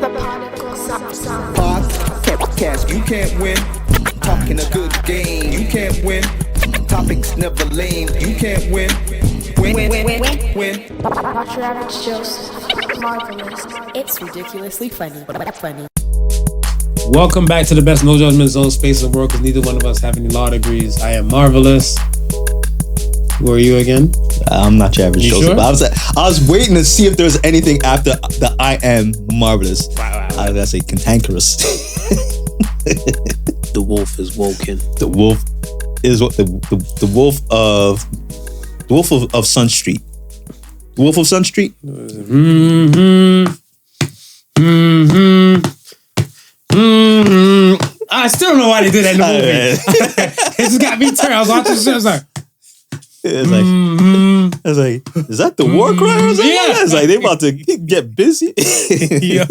Podical sound. Podcast, you can't win. Talking a good game, you can't win. Topics never lame, you can't win. Win. Watch your average Joseph. Marvelous. It's ridiculously funny, but funny. Welcome back to the best no judgment zone space of world, because neither one of us have any law degrees. I am Marvelous. Who are you again? I'm not your average Joseph. Sure? I was waiting to see if there was anything after the I am Marvelous. Wow. I was gonna say cantankerous. The wolf is woken. The wolf is what the wolf of Sun Street. The Wolf of Sun Street. I still don't know why they did that in the movie. It just got me turned. I was watching the show. I was like, I was like, is that the war cry or something? Yeah. It's like they about to get busy. yo.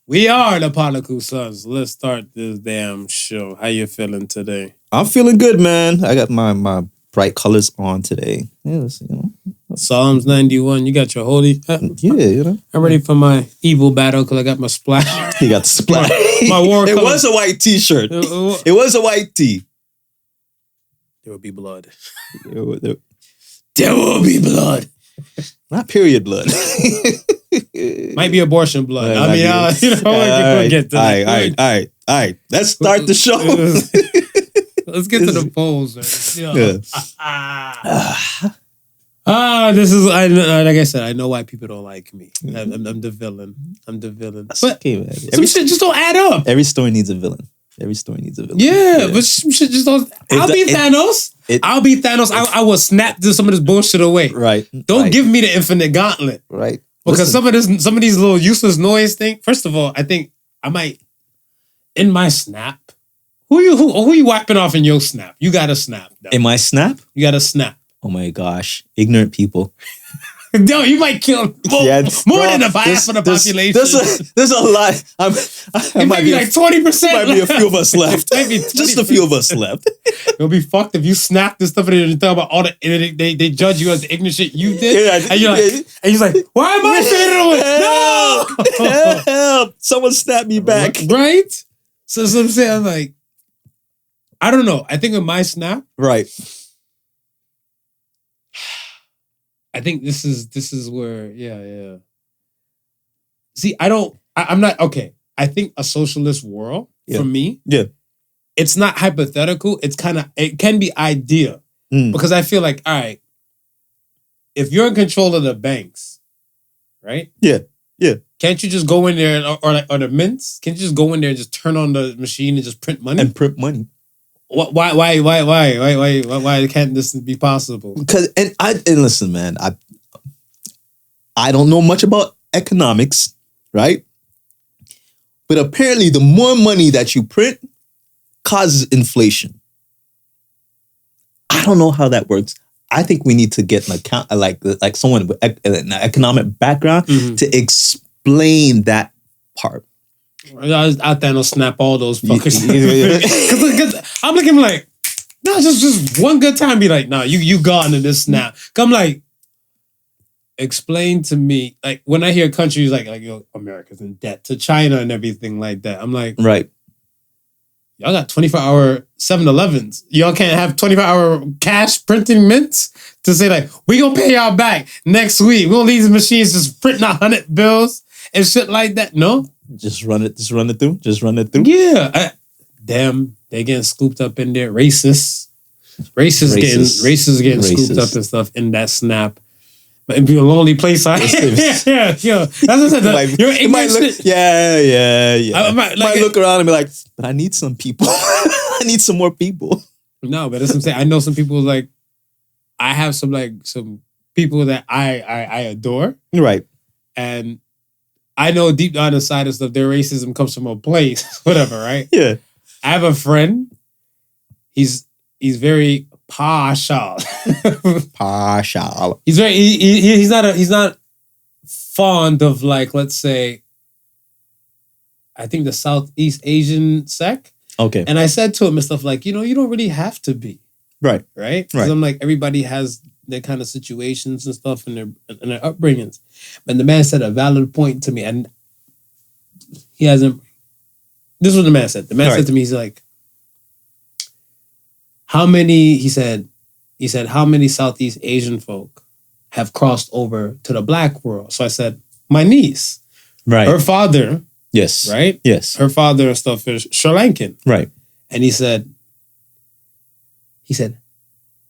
We are the Podical Sons. Let's start this damn show. How you feeling today? I'm feeling good, man. I got my bright colors on today. Yes, Psalms 91. You got your holy. Yeah, I'm ready for my evil battle because I got my splash. You got the splash. My war It color. was a white t-shirt. It was a white tee. There will be blood. There will be blood. Not period blood. Might be abortion blood. Might I mean, be. we'll get to that. All right. Let's start the show. Let's get to the polls. Yeah. This is like I said. I know why people don't like me. I'm the villain. That's But okay, man. some shit just don't add up. Every story needs a villain. Yeah, but some shit just don't. I'll be Thanos. I will snap some of this bullshit away. Right. Don't give me the infinite gauntlet. Right. Because some of these little useless noise thing. First of all, I think I might in my snap. Who you wiping off in your snap? You got a snap. Though. In my snap? You got a snap. Oh my gosh. Ignorant people. No, you might kill more than half of the population. There's a lot. It might be like 20%. Might be a few of us left. Maybe Just a few of us left. It'll be fucked if you snap this stuff and you talk about all the they judge you as the ignorant shit you did. Yeah, and you're like, why am I saying it? No! Help! Someone snap me back. Right? So I'm saying, I'm like, I don't know. I think with my snap, right. I think this is where, yeah. See, I'm not, okay. I think a socialist world, for me, it's not hypothetical. It's it can be ideal. Because I feel like, all right, if you're in control of the banks, right? Yeah. Can't you just go in there or the mints? Can't you just go in there and just turn on the machine and just print money? Why can't this be possible? Because and listen, man, I don't know much about economics, right? But apparently, the more money that you print causes inflation. I don't know how that works. I think we need to get an account, like someone with an economic background to explain that part. Out there, snap all those fuckers. Cause I'm looking like, no, just one good time. Be like, nah, you gone in this snap. Come like, explain to me, like when I hear countries like yo, America's in debt to China and everything like that. I'm like, right. Y'all got 24-hour 7-Elevens. Y'all can't have 24-hour cash printing mints to say like, we gonna pay y'all back next week. We gonna leave these machines just printing 100 bills and shit like that. No. Just run it through. Yeah. Damn, they getting scooped up in there. Racists getting scooped up and stuff in that snap. But it'd be a lonely place. Yeah. That's what I said. You're ignorant. Yeah. Might look around and be like, but I need some people. I need some more people. No, but that's what I'm saying. I know some people like, I have some people that I adore. Right. And I know deep down inside of stuff, their racism comes from a place, whatever, right? Yeah. I have a friend. He's very partial. Partial. He's not fond of, like, let's say, I think the Southeast Asian sect. Okay. And I said to him and stuff like, you don't really have to be. Right. Right? Because I'm like, everybody has their kind of situations and stuff and their upbringings. But the man said a valid point to me, and he hasn't. This is what the man said. The man said to me, he's like, how many, he said, how many Southeast Asian folk have crossed over to the black world? So I said, my niece. Right. Her father. Yes. Right? Yes. Her father and stuff is Sri Lankan. Right. And he said,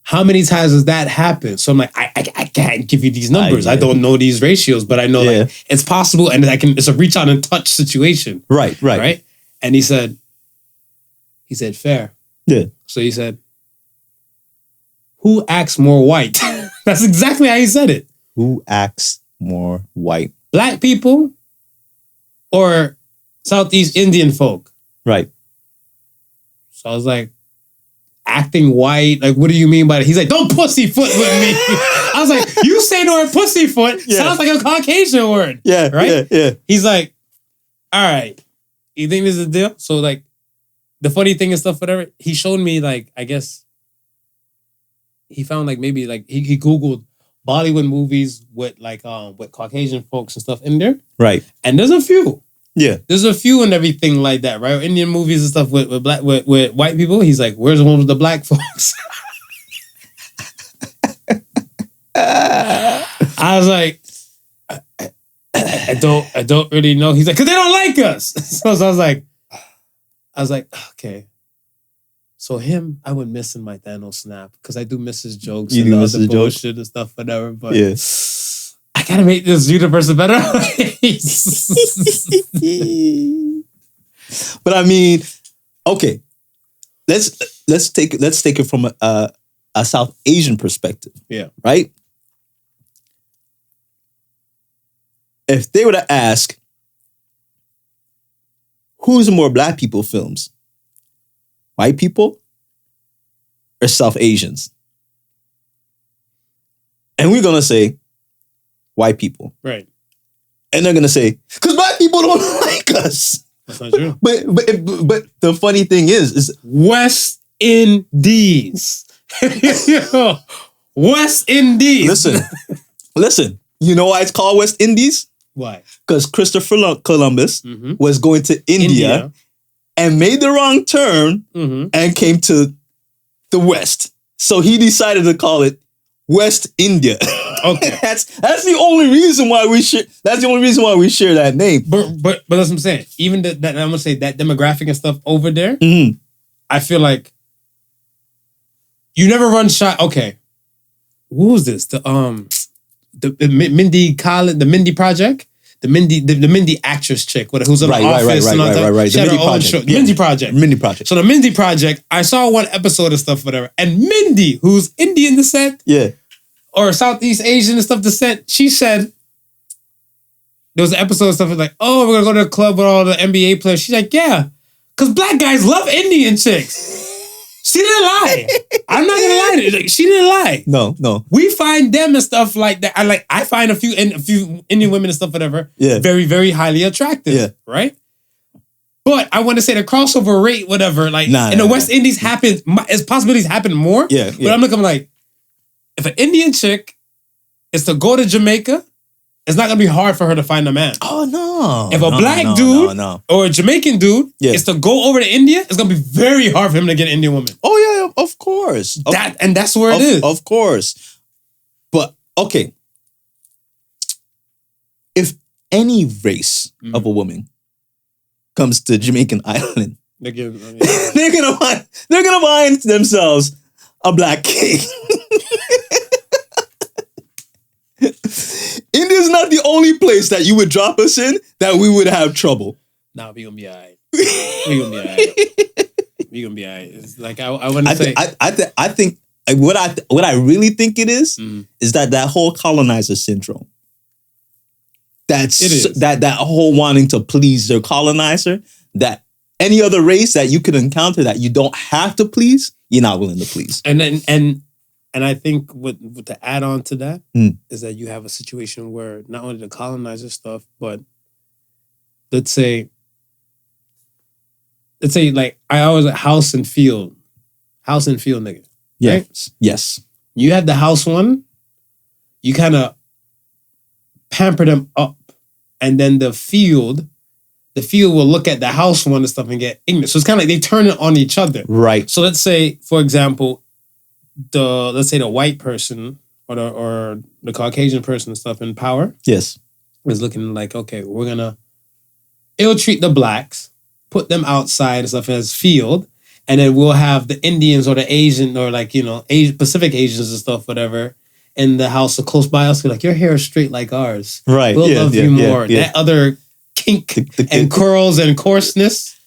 how many times does that happen? So I'm like, I can't give you these numbers. I don't know these ratios, but I know like it's possible and it's a reach out and touch situation. Right. Right? And he said, fair. Yeah. So he said, who acts more white? That's exactly how he said it. Who acts more white? Black people or Southeast Indian folk? Right. So I was like, acting white? Like, what do you mean by that? He's like, don't pussyfoot with me. I was like, you say the word pussyfoot, sounds like a Caucasian word. Yeah. Right? Yeah. He's like, all right, you think this is a deal? So like, the funny thing and stuff, whatever, he showed me like, I guess, he found like maybe like, he Googled Bollywood movies with like, with Caucasian folks and stuff in there. Right. And there's a few. Yeah. There's a few and everything like that, right? Indian movies and stuff with white people. He's like, where's the one with the black folks? I was like, I don't really know. He's like, because they don't like us. So I was like, okay. So him, I would miss in my Thanos snap because I do miss his jokes and the other bullshit and stuff, whatever. But I gotta make this universe a better place. But I mean, okay, let's take it from a South Asian perspective. Yeah. Right. If they were to ask, who's more Black people films? White people or South Asians? And we're gonna say white people. Right. And they're gonna say, because Black people don't like us. That's not true. But the funny thing is West Indies. West Indies. Listen. You know why it's called West Indies? Why? Because Christopher Columbus was going to India and made the wrong turn and came to the West. So he decided to call it West India. Okay. that's the only reason why we share. That's the only reason why we share that name. But that's what I'm saying. Even that I'm gonna say that demographic and stuff over there. I feel like you never run shot. Okay, what was this? The Mindy Collins, the Mindy Project, the Mindy actress chick, who's in the office and all that. Right. She had her own show. The Mindy Project. Mindy Project. So the Mindy Project, I saw one episode of stuff, whatever, and Mindy, who's Indian descent, or Southeast Asian and stuff descent, she said there was an episode of stuff like, oh, we're gonna go to the club with all the NBA players. She's like, yeah, because Black guys love Indian chicks. She didn't lie. I'm not gonna lie to you. Like, she didn't lie. No. We find them and stuff like that. I find a few Indian women and stuff, whatever, very, very highly attractive. Right? But I want to say the crossover rate, whatever, like in the West Indies happens, as possibilities happen more. But I'm looking like, if an Indian chick is to go to Jamaica, it's not gonna be hard for her to find a man. Oh no! If a black dude or a Jamaican dude is to go over to India, it's gonna be very hard for him to get an Indian woman. Oh yeah, of course. That's where it is. Of course. But okay, if any race of a woman comes to Jamaican island, they're gonna find themselves a black king. India's not the only place that you would drop us in that we would have trouble. Nah, we gonna be alright. We gonna be alright. It's like I want to say. I think what I really think it is that whole colonizer syndrome. That whole wanting to please their colonizer. That any other race that you could encounter that you don't have to please, you're not willing to please. And I think what to add on to that is that you have a situation where not only the colonizer stuff, but let's say like I always house and field nigga. Right? Yes. You have the house one, you kind of pamper them up, and then the field the field will look at the house one and stuff and get ignorant. So it's kind of like they turn it on each other. Right. So let's say, for example, the white person or the Caucasian person and stuff in power. Yes. Is looking like, okay, we're gonna ill-treat the blacks, put them outside and stuff as field, and then we'll have the Indians or the Asian or like, Pacific Asians and stuff, whatever, in the house or close by us, be like, your hair is straight like ours. Right. We'll love you more. That other kink and curls and coarseness,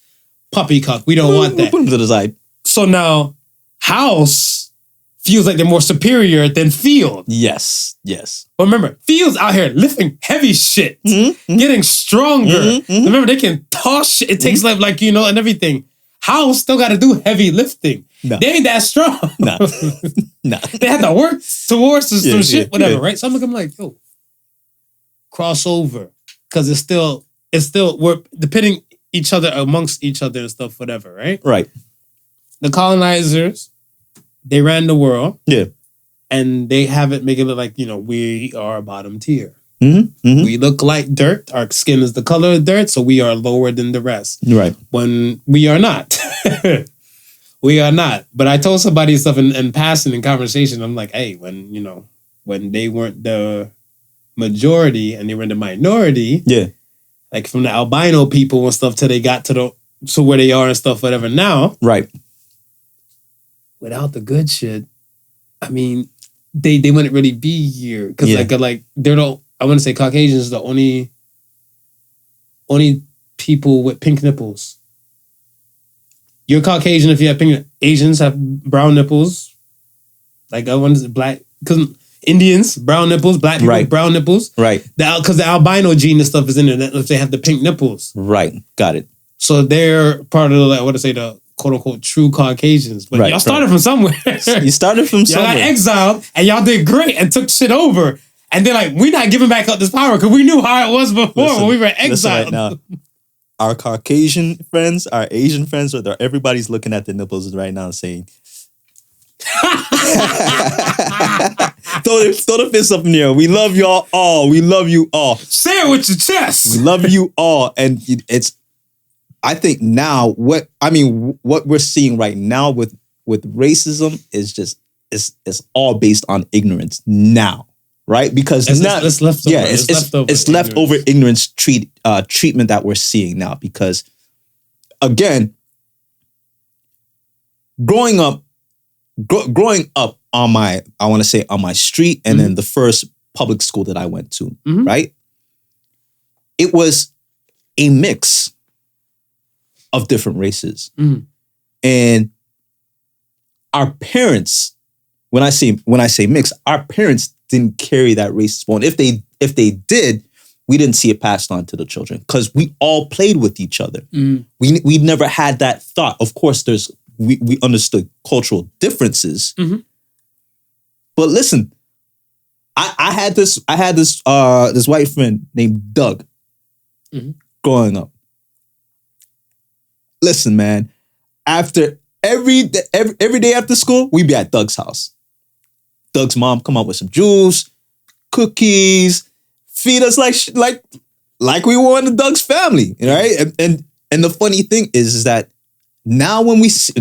poppycock. We don't want that. Put them to the side. So now, house feels like they're more superior than field. Yes. But remember, field's out here lifting heavy shit, getting stronger. Remember, they can toss shit. It takes like and everything. House still got to do heavy lifting. No. They ain't that strong. No. They have to work towards some shit, whatever, right? So I'm like, yo, crossover. Because it's still, we're depending amongst each other and stuff, whatever, right? Right. The colonizers, they ran the world. Yeah. And they have it make it look like, we are bottom tier. We look like dirt. Our skin is the color of dirt, so we are lower than the rest. Right. When we are not. We are not. But I told somebody stuff in passing in conversation. I'm like, hey, when they weren't the majority and they were in the minority. Yeah. Like from the albino people and stuff till they got to where they are and stuff, whatever now. Right. Without the good shit, I mean, they wouldn't really be here. Because like they're I want to say Caucasians the only people with pink nipples. You're Caucasian if you have pink. Asians have brown nipples. Like I want to say black, because Indians brown nipples, black people brown nipples. Right. Because the albino gene and stuff is in there. If they have the pink nipples. Right. Got it. So they're part of the quote unquote true Caucasians. But y'all started from somewhere. You started from somewhere. Y'all got exiled and y'all did great and took shit over. And they're like, we're not giving back up this power because we knew how it was before when we were exiled. Right now, our Caucasian friends, our Asian friends, everybody's looking at the nipples right now saying, throw the fist up in the air. We love y'all all. We love you all. Say it with your chest. We love you all. And I think now, what we're seeing right now with racism is just, it's all based on ignorance now. Right, because it's leftover ignorance treatment that we're seeing now. Because again, growing up on my street, and then the first public school that I went to, right, it was a mix of different races, and our parents. When I say mix, our parents didn't carry that racist bone. If they did, we didn't see it passed on to the children because we all played with each other. We never had that thought. Of course, we understood cultural differences, but listen, I had this white friend named Doug growing up. Listen, man, after every day after school, we'd be at Doug's house. Doug's mom come up with some juice, cookies, feed us like we were in the Doug's family, right? And the funny thing is that now when we see the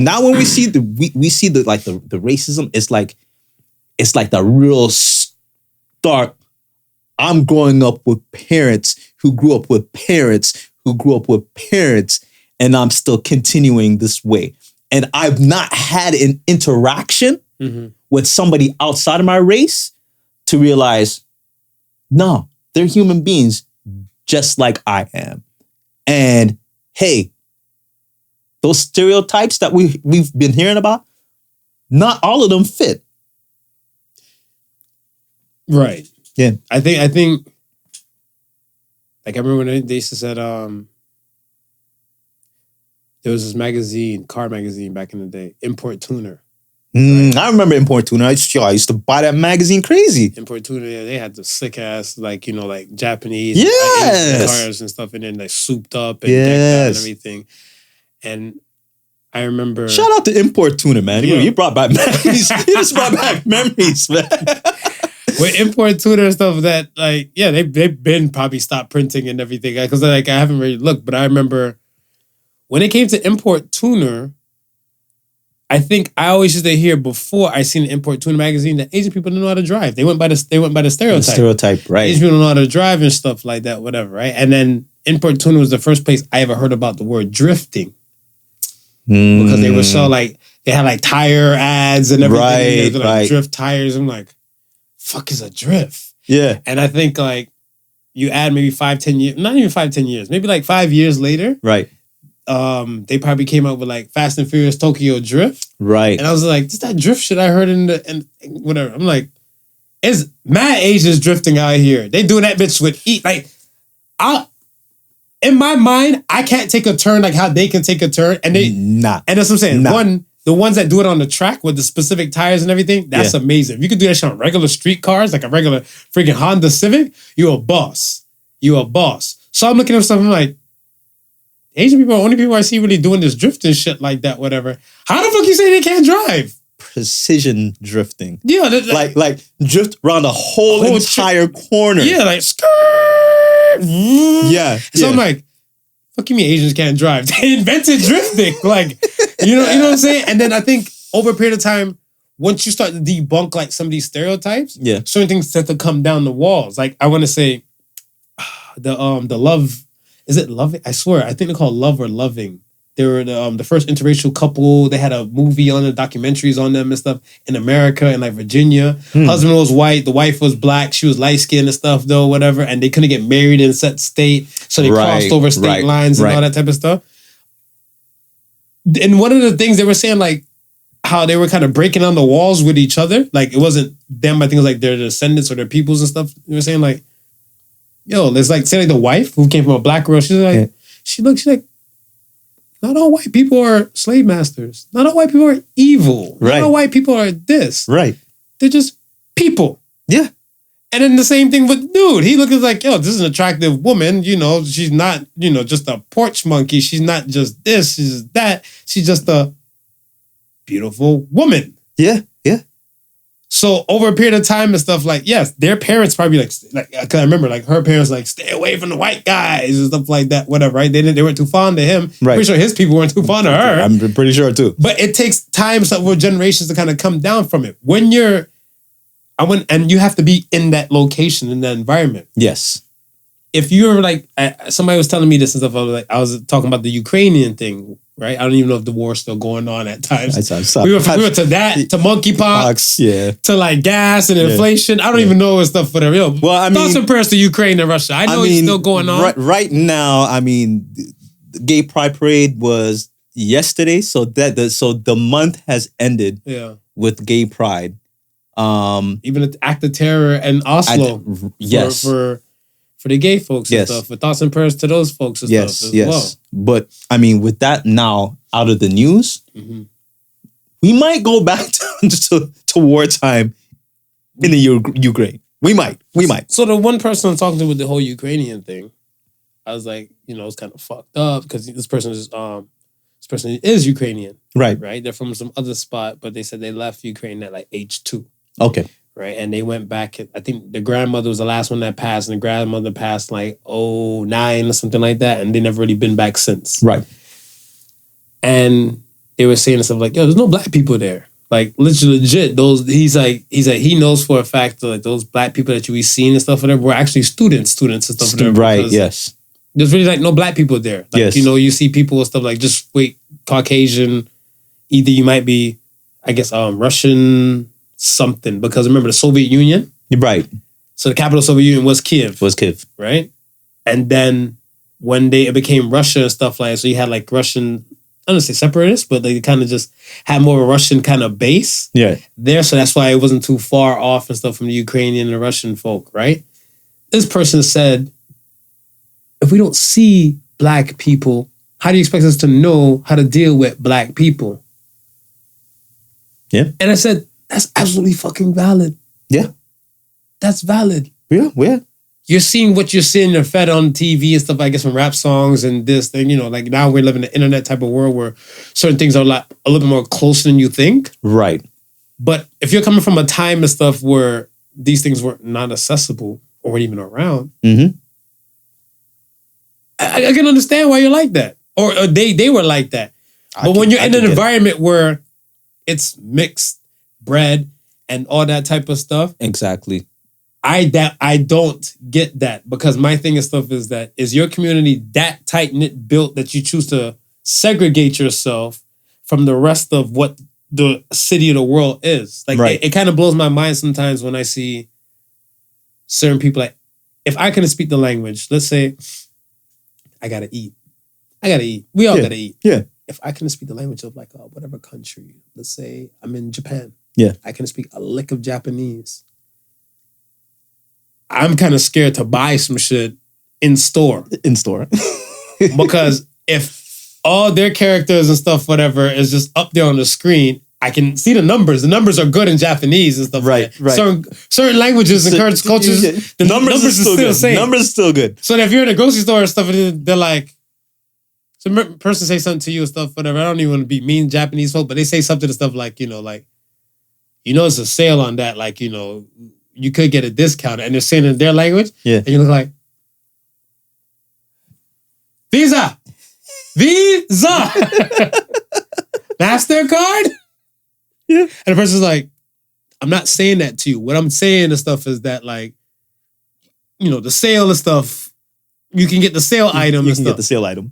racism, it's like the real stark. I'm growing up with parents who grew up with parents who grew up with parents, and I'm still continuing this way. And I've not had an interaction with somebody outside of my race to realize, no, they're human beings just like I am. And hey, those stereotypes that we've been hearing about, not all of them fit. Right. Yeah. I think like I remember when they used to said there was this magazine, car magazine back in the day, Import Tuner. Right? I remember Import Tuner. I used to buy that magazine crazy. Import Tuner, yeah, they had the sick ass, like Japanese cars and stuff in there, like souped up and decked out and everything. And I remember. Shout out to Import Tuner, man. You brought back memories. You just brought back memories, man. with import tuna and stuff that like, yeah, they've been probably stopped printing and everything. Because like I haven't really looked, but I remember when it came to import tuna, I think I always used to hear before I seen the import tuna magazine that Asian people don't know how to drive. They went by the stereotype. Stereotype, right. Asian people don't know how to drive and stuff like that, whatever, right? And then import tuna was the first place I ever heard about the word drifting. Because they were so like, they had like tire ads and everything. They were like drift tires. I'm like, fuck is a drift? Yeah. And I think like you add maybe 5-10 years, not even 5-10 years, maybe like 5 years later. Right. They probably came up with like Fast and Furious Tokyo Drift. Right. And I was like, just that drift shit I heard in whatever. I'm like, it's mad Asians drifting out here. They doing that bitch with like, in my mind, I can't take a turn like how they can take a turn. And they and that's what I'm saying. The ones that do it on the track with the specific tires and everything, that's amazing. If you could do that shit on regular street cars, like a regular freaking Honda Civic, you're a boss. You're a boss. So I'm looking at stuff, I'm like, Asian people are the only people I see really doing this drifting shit like that, whatever. How the fuck you say they can't drive? Precision drifting. Yeah. Like drift around the whole entire corner. Yeah, like skirt. Yeah. So I'm like, fuck you mean Asians can't drive? They invented drifting. Like, you know what I'm saying? And then I think over a period of time, once you start to debunk like some of these stereotypes, certain things start to come down the walls. Like I want to say the love. Is it Loving? I swear, I think they're called Love or Loving. They were the first interracial couple. They had a movie on them, documentaries on them and stuff in America and like Virginia. Husband was white, the wife was black. She was light skinned and stuff though, whatever. And they couldn't get married in a set state, so they crossed over state lines and all that type of stuff. And one of the things they were saying, like how they were kind of breaking down the walls with each other. Like it wasn't them. I think it was like their descendants or their peoples and stuff. They were saying like, yo, there's like, say like the wife who came from a black girl, she's like, she's like, not all white people are slave masters. Not all white people are evil. Not all white people are this. Right. They're just people. Yeah. And then the same thing with dude. He looks like, yo, this is an attractive woman. You know, she's not, just a porch monkey. She's not just this, she's just that. She's just a beautiful woman. Yeah. Yeah. So over a period of time and stuff, like, yes, their parents probably like, cause I remember like her parents like, stay away from the white guys and stuff like that, whatever, right? They weren't too fond of him. Right. Pretty sure his people weren't too fond of her. I'm pretty sure too. But it takes time for generations to kind of come down from it. And you have to be in that location, in that environment. Yes. If you're like, somebody was telling me this and stuff, I was talking about the Ukrainian thing, right? I don't even know if the war's still going on at times. We were to that, to monkeypox, to like gas and inflation. I don't even know what stuff, whatever. Yo, well, I mean, thoughts and prayers to Ukraine and Russia. I know it's still going on. Right now, I mean, the Gay Pride Parade was yesterday, so the month has ended with Gay Pride. Even the act of terror in Oslo. For the gay folks and stuff. With thoughts and prayers to those folks and stuff as well. But I mean, with that now out of the news, we might go back to wartime in the Ukraine. We might. So the one person I'm talking to with the whole Ukrainian thing, I was like, it's kind of fucked up because this person is Ukrainian. Right. Right? They're from some other spot, but they said they left Ukraine at like age 2. Okay. Right. And they went back. I think the grandmother was the last one that passed, and the grandmother passed like 2009 or something like that. And they never really been back since. Right. And they were saying stuff like, yo, there's no black people there. Like legit. He's like, he knows for a fact that like those black people that you be seeing and stuff whatever were actually students and stuff whatever. Right, yes. There's really like no black people there. Like, you see people and stuff like just wait, Caucasian, either you might be, I guess, Russian something, because remember the Soviet Union? Right. So the capital of the Soviet Union was Kiev. Right? And then when it became Russia and stuff like that, so you had like Russian, I don't say separatists, but they kind of just had more of a Russian kind of base there. So that's why it wasn't too far off and stuff from the Ukrainian and the Russian folk, right? This person said, if we don't see black people, how do you expect us to know how to deal with black people? Yeah. And I said, that's absolutely fucking valid. Yeah. That's valid. Yeah. You're seeing what you're seeing, you're fed on TV and stuff, I guess, from rap songs and this thing, like now we're living in the internet type of world where certain things are a little bit more closer than you think. Right. But if you're coming from a time and stuff where these things were not accessible or weren't even around, Mm-hmm. I can understand why you're like that. Or they were like that. But when you're in an environment where it's mixed bread and all that type of stuff. Exactly. I don't get that, because my thing and stuff is that, is your community that tight-knit built that you choose to segregate yourself from the rest of what the city of the world is? Like, right. it kind of blows my mind sometimes when I see certain people, like, if I couldn't speak the language, let's say I gotta eat. We all gotta eat. Yeah. If I couldn't speak the language of like whatever country, let's say I'm in Japan. Yeah. I can speak a lick of Japanese. I'm kind of scared to buy some shit in store. Because if all their characters and stuff, whatever, is just up there on the screen, I can see the numbers. The numbers are good in Japanese and stuff. Right, like that. right. Certain languages and cultures, the numbers are still the same. Numbers are still good. So if you're in a grocery store and stuff, they're like, some person say something to you and stuff, whatever. I don't even want to be mean Japanese folk, but they say something to stuff like, it's a sale on that. Like, you could get a discount, and they're saying in their language. Yeah. And you look like, Visa. MasterCard? Yeah. And the person's like, I'm not saying that to you. What I'm saying and stuff is that, like, the sale and stuff, you can get the sale item You and can stuff. get the sale item.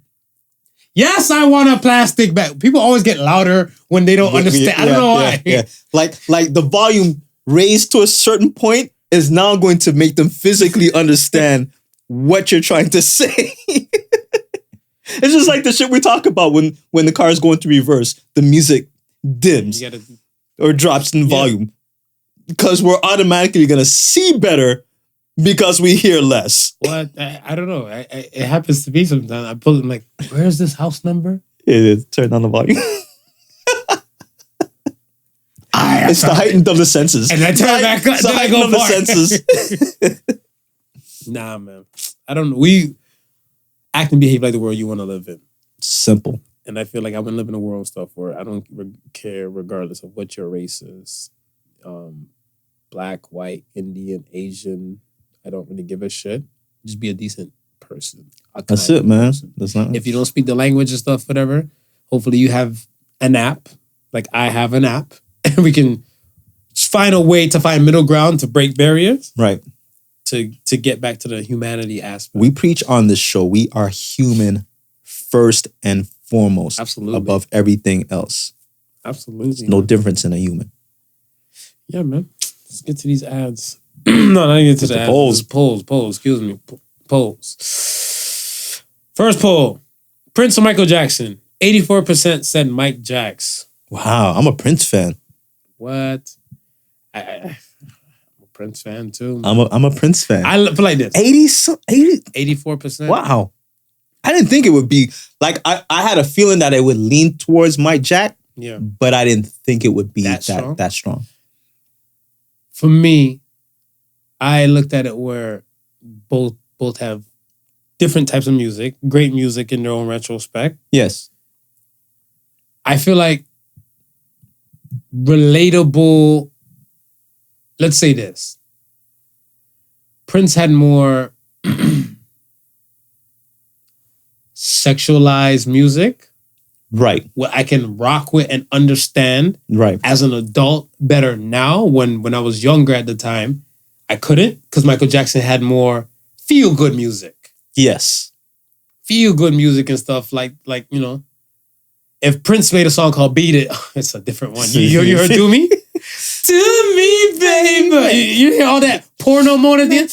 Yes, I want a plastic bag. People always get louder when they don't understand. I don't know why. Yeah. Like the volume raised to a certain point is now going to make them physically understand what you're trying to say. It's just like the shit we talk about when the car is going to reverse, the music dims or drops in volume, because we're automatically going to see better because we hear less. What? I don't know. It happens to me sometimes. I pull it, I'm like, where's this house number? It is. Turn down the volume. It's the heightened of the senses. And I turn it back up. It's the heightened of the senses. Nah, man. I don't know. We act and behave like the world you want to live in. Simple. And I feel like I want to live in a world and stuff where I don't care regardless of what your race is. Black, white, Indian, Asian. I don't really give a shit. Just be a decent person. That's it, man. That's not. If you don't speak the language and stuff, whatever, hopefully you have an app. Like I have an app. And we can find a way to find middle ground to break barriers. Right. To get back to the humanity aspect. We preach on this show. We are human first and foremost. Absolutely. Above everything else. Absolutely. No difference in a human. Yeah, man. Let's get to these ads. No, not get to the ads. Polls. Excuse me. Polls. First poll. Prince or Michael Jackson? 84% said Mike Jax. Wow, I'm a Prince fan. What? I'm a Prince fan too. I'm a Prince fan. I feel like this. 84%. Wow. I didn't think it would be like I had a feeling that it would lean towards Mike Jack. Yeah. But I didn't think it would be that strong. For me, I looked at it where both have different types of music, great music in their own retrospect. Yes. I feel like relatable, let's say this. Prince had more sexualized music. Right. What I can rock with and understand as an adult better now. When I was younger at the time, I couldn't, because Michael Jackson had more feel-good music. Yes. Feel-good music and stuff like, if Prince made a song called Beat It, it's a different one. You heard Do Me? Do Me, baby. You hear all that porno moan at the end?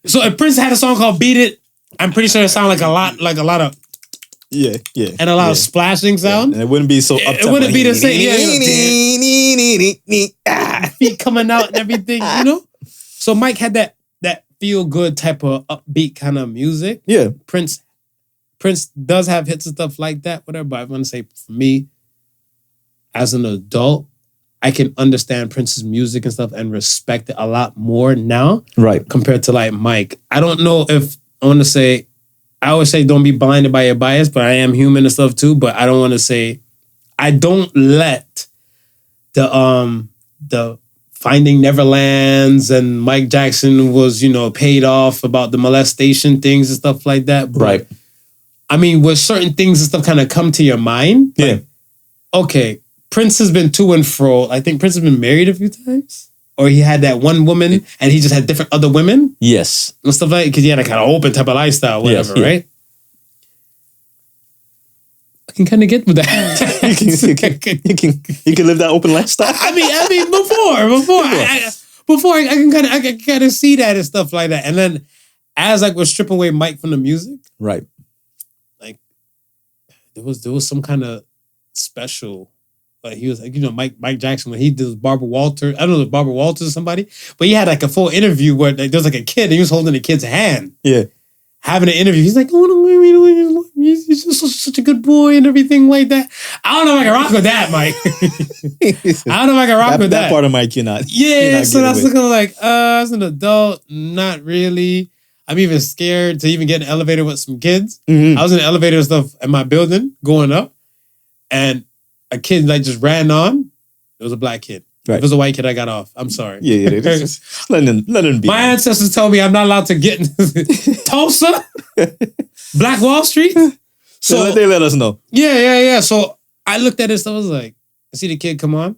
So if Prince had a song called Beat It, I'm pretty sure it sounded like a lot of and a lot of splashing sound. And it wouldn't be so up. It wouldn't be the same. Feet coming out and everything, So Mike had that feel good type of upbeat kind of music. Yeah. Prince does have hits and stuff like that, whatever. But I want to say for me, as an adult, I can understand Prince's music and stuff and respect it a lot more now. Right. Compared to like Mike. I don't know if I want to say, I always say don't be blinded by your bias, but I am human and stuff too. But I don't want to say, I don't let the Finding Neverlands and Mike Jackson was, paid off about the molestation things and stuff like that. But, right. I mean, where certain things and stuff kind of come to your mind. Yeah. Like, okay, Prince has been to and fro. I think Prince has been married a few times. Or he had that one woman and he just had different other women. Yes. And stuff like that. Because he had a kind of open type of lifestyle, whatever, right? I can kind of get with that. you can live that open lifestyle. I mean, before I can kind of see that and stuff like that. And then as like we're stripping away Mike from the music, right? Like there was some kind of special. Like he was like, Mike Jackson when he did Barbara Walters. I don't know if Barbara Walters or somebody, but he had like a full interview where like, there was like a kid and he was holding the kid's hand. Yeah. Having an interview. He's like, he's just such a good boy and everything like that. I don't know if I can rock with that, Mike. I don't know if I can rock with that. That part of Mike, you're not. Yeah, so that's looking like, as an adult, not really. I'm even scared to even get in an elevator with some kids. Mm-hmm. I was in the elevator and stuff at my building going up, and a kid like just ran on. It was a black kid. Right. If it was a white kid, I got off. I'm sorry. Yeah. Just let him be. My ancestors told me I'm not allowed to get in Tulsa, Black Wall Street. So they let us know. Yeah. So I looked at this. I was like, I see the kid come on.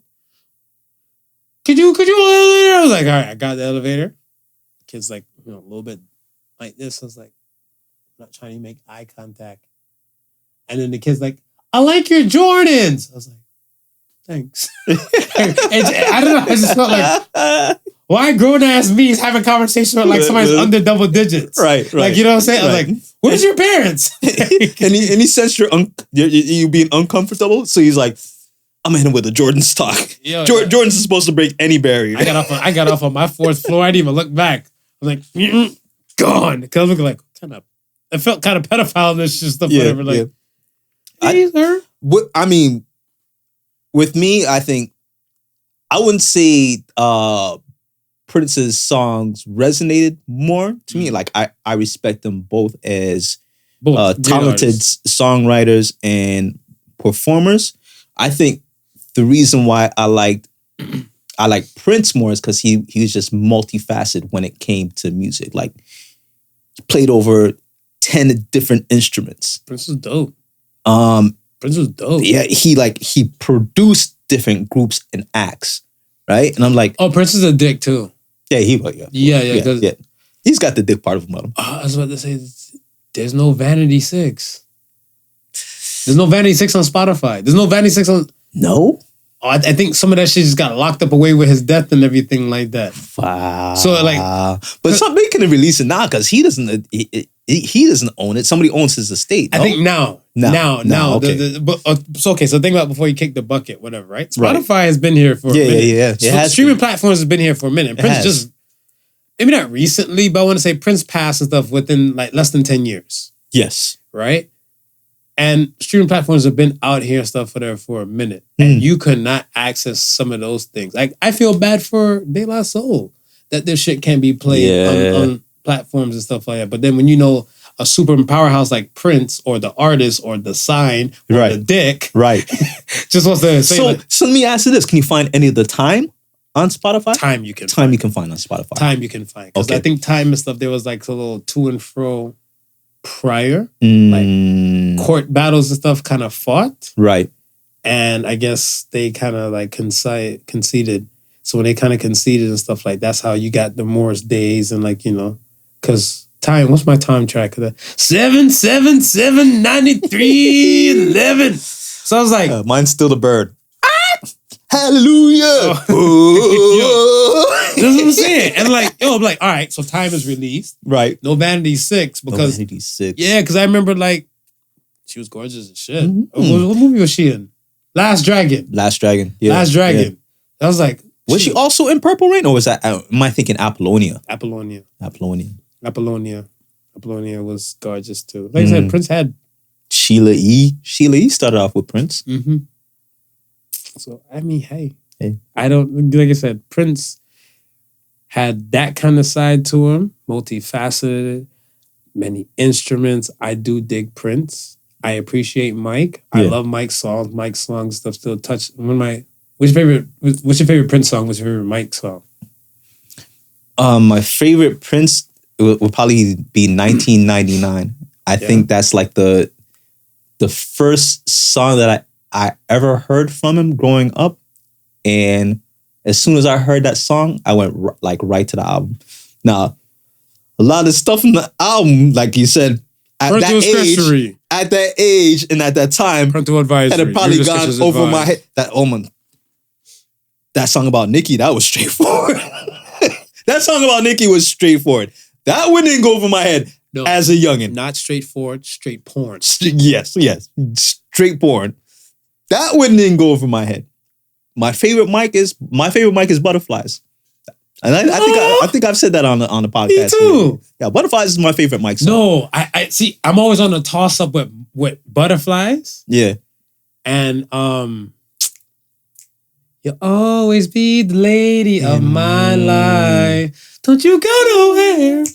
Could you elevator? I was like, all right, I got the elevator. The kid's like, a little bit like this. I was like, I'm not trying to make eye contact. And then the kid's like, I like your Jordans. I was like, thanks. I don't know. I just felt like, why grown ass me is having conversation with like somebody's under double digits? Right. Like, you know what I'm saying? I was like, where's your parents? and he sensed you being uncomfortable. So he's like, I'm in with a Jordan stock. Jordan's supposed to break any barrier. I got off on my fourth floor. I didn't even look back. I was like, gone. Because I was looking like, I felt kind of pedophile-ish and stuff, whatever. Like, hey, sir. I mean, with me, I think I wouldn't say Prince's songs resonated more to me. Like I respect them both as talented songwriters and performers. I think the reason why I like Prince more is because he was just multifaceted when it came to music. Like he played over 10 different instruments. Prince was dope. Prince was dope. Yeah, he produced different groups and acts, right? And I'm like, oh, Prince is a dick too. Yeah, he was. Yeah. He's got the dick part of him. I was about to say, there's no Vanity 6. There's no Vanity 6 on Spotify. There's no Vanity 6 on. No. Oh, I think some of that shit just got locked up away with his death and everything like that. Wow. So like, but somebody can release it now because he doesn't. He doesn't own it. Somebody owns his estate. No? I think now. Okay. So think about before you kick the bucket, whatever, right? Spotify has been here for a minute. Yeah. So streaming platforms have been here for a minute. Prince just, maybe not recently, but I want to say Prince passed and stuff within like less than 10 years. Yes. Right? And streaming platforms have been out here and stuff for a minute. And you could not access some of those things. Like, I feel bad for De La Soul that this shit can't be played on platforms and stuff like that. But then when you know a super powerhouse like Prince or the artist or the sign or the dick, right, just wants to say. So let me ask you this: can you find any of the Time on Spotify? Time you can find on Spotify. Time you can find because I think Time and stuff there was like a little to and fro prior, like court battles and stuff kind of fought, right? And I guess they kind of like conceded. So when they kind of conceded and stuff like that's how you got the Morris days and like because. Time, what's my time track? 7/7/93/11. So I was like, mine's still the bird. Hallelujah! That's what I'm saying. And like, I'm like, all right. So Time is released, right? No Vanity 6 because Vanity 6. Yeah, because I remember like she was gorgeous as shit. What movie was she in? Last Dragon. Yeah. Last Dragon. I was like, was she also in Purple Rain, or was that? Am I thinking Apollonia? Apollonia was gorgeous too. Like I said, Prince had Sheila E. Sheila E. started off with Prince. Mm-hmm. So I mean, hey, I don't like I said, Prince had that kind of side to him, multifaceted, many instruments. I do dig Prince. I appreciate Mike. I love Mike's songs. Mike's songs stuff still touch one of my What's your favorite Prince song? What's your favorite Mike song? My favorite Prince would probably be 1999. I think that's like the first song that I ever heard from him growing up. And as soon as I heard that song, I went right to the album. Now, a lot of stuff in the album, like you said, at that age and at that time, parental advisory. Had it probably gone over my head. That song about Nicki, that was straightforward. That song about Nicki was straightforward. That one didn't go over my head as a youngin'. Not straightforward, straight porn. Yes. Straight porn. That one didn't go over my head. My favorite mic is Butterflies. And I think I've said that on the podcast. Me too. Yeah, Butterflies is my favorite mic song. No, I see. I'm always on the toss up with Butterflies. Yeah. And you'll always be the lady of my life. Don't you go nowhere.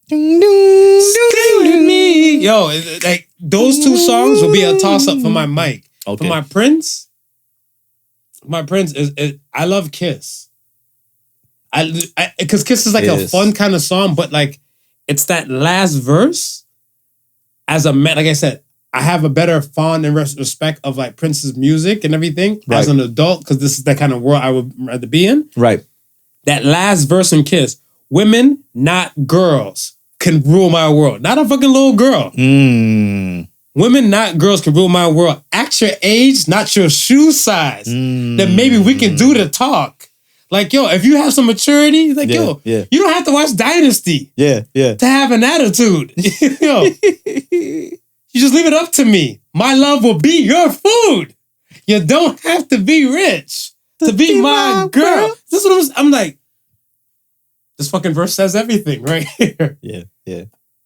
Stay with me. Yo, like those two songs will be a toss up for my mic. Okay. For my Prince is I love Kiss. Because Kiss is like a fun kind of song, but like it's that last verse. As a man, like I said, I have a better fond and respect of like Prince's music and everything as an adult because this is the kind of world I would rather be in. Right. That last verse in Kiss, women, not girls, can rule my world. Not a fucking little girl. Women, not girls, can rule my world. At your age, not your shoe size. Then maybe we can do the talk. Like, yo, if you have some maturity, like, you don't have to watch Dynasty. To have an attitude. Yo, you just leave it up to me. My love will be your food. You don't have to be rich to be my girl. This is what I'm like, this fucking verse says everything right here. Yeah.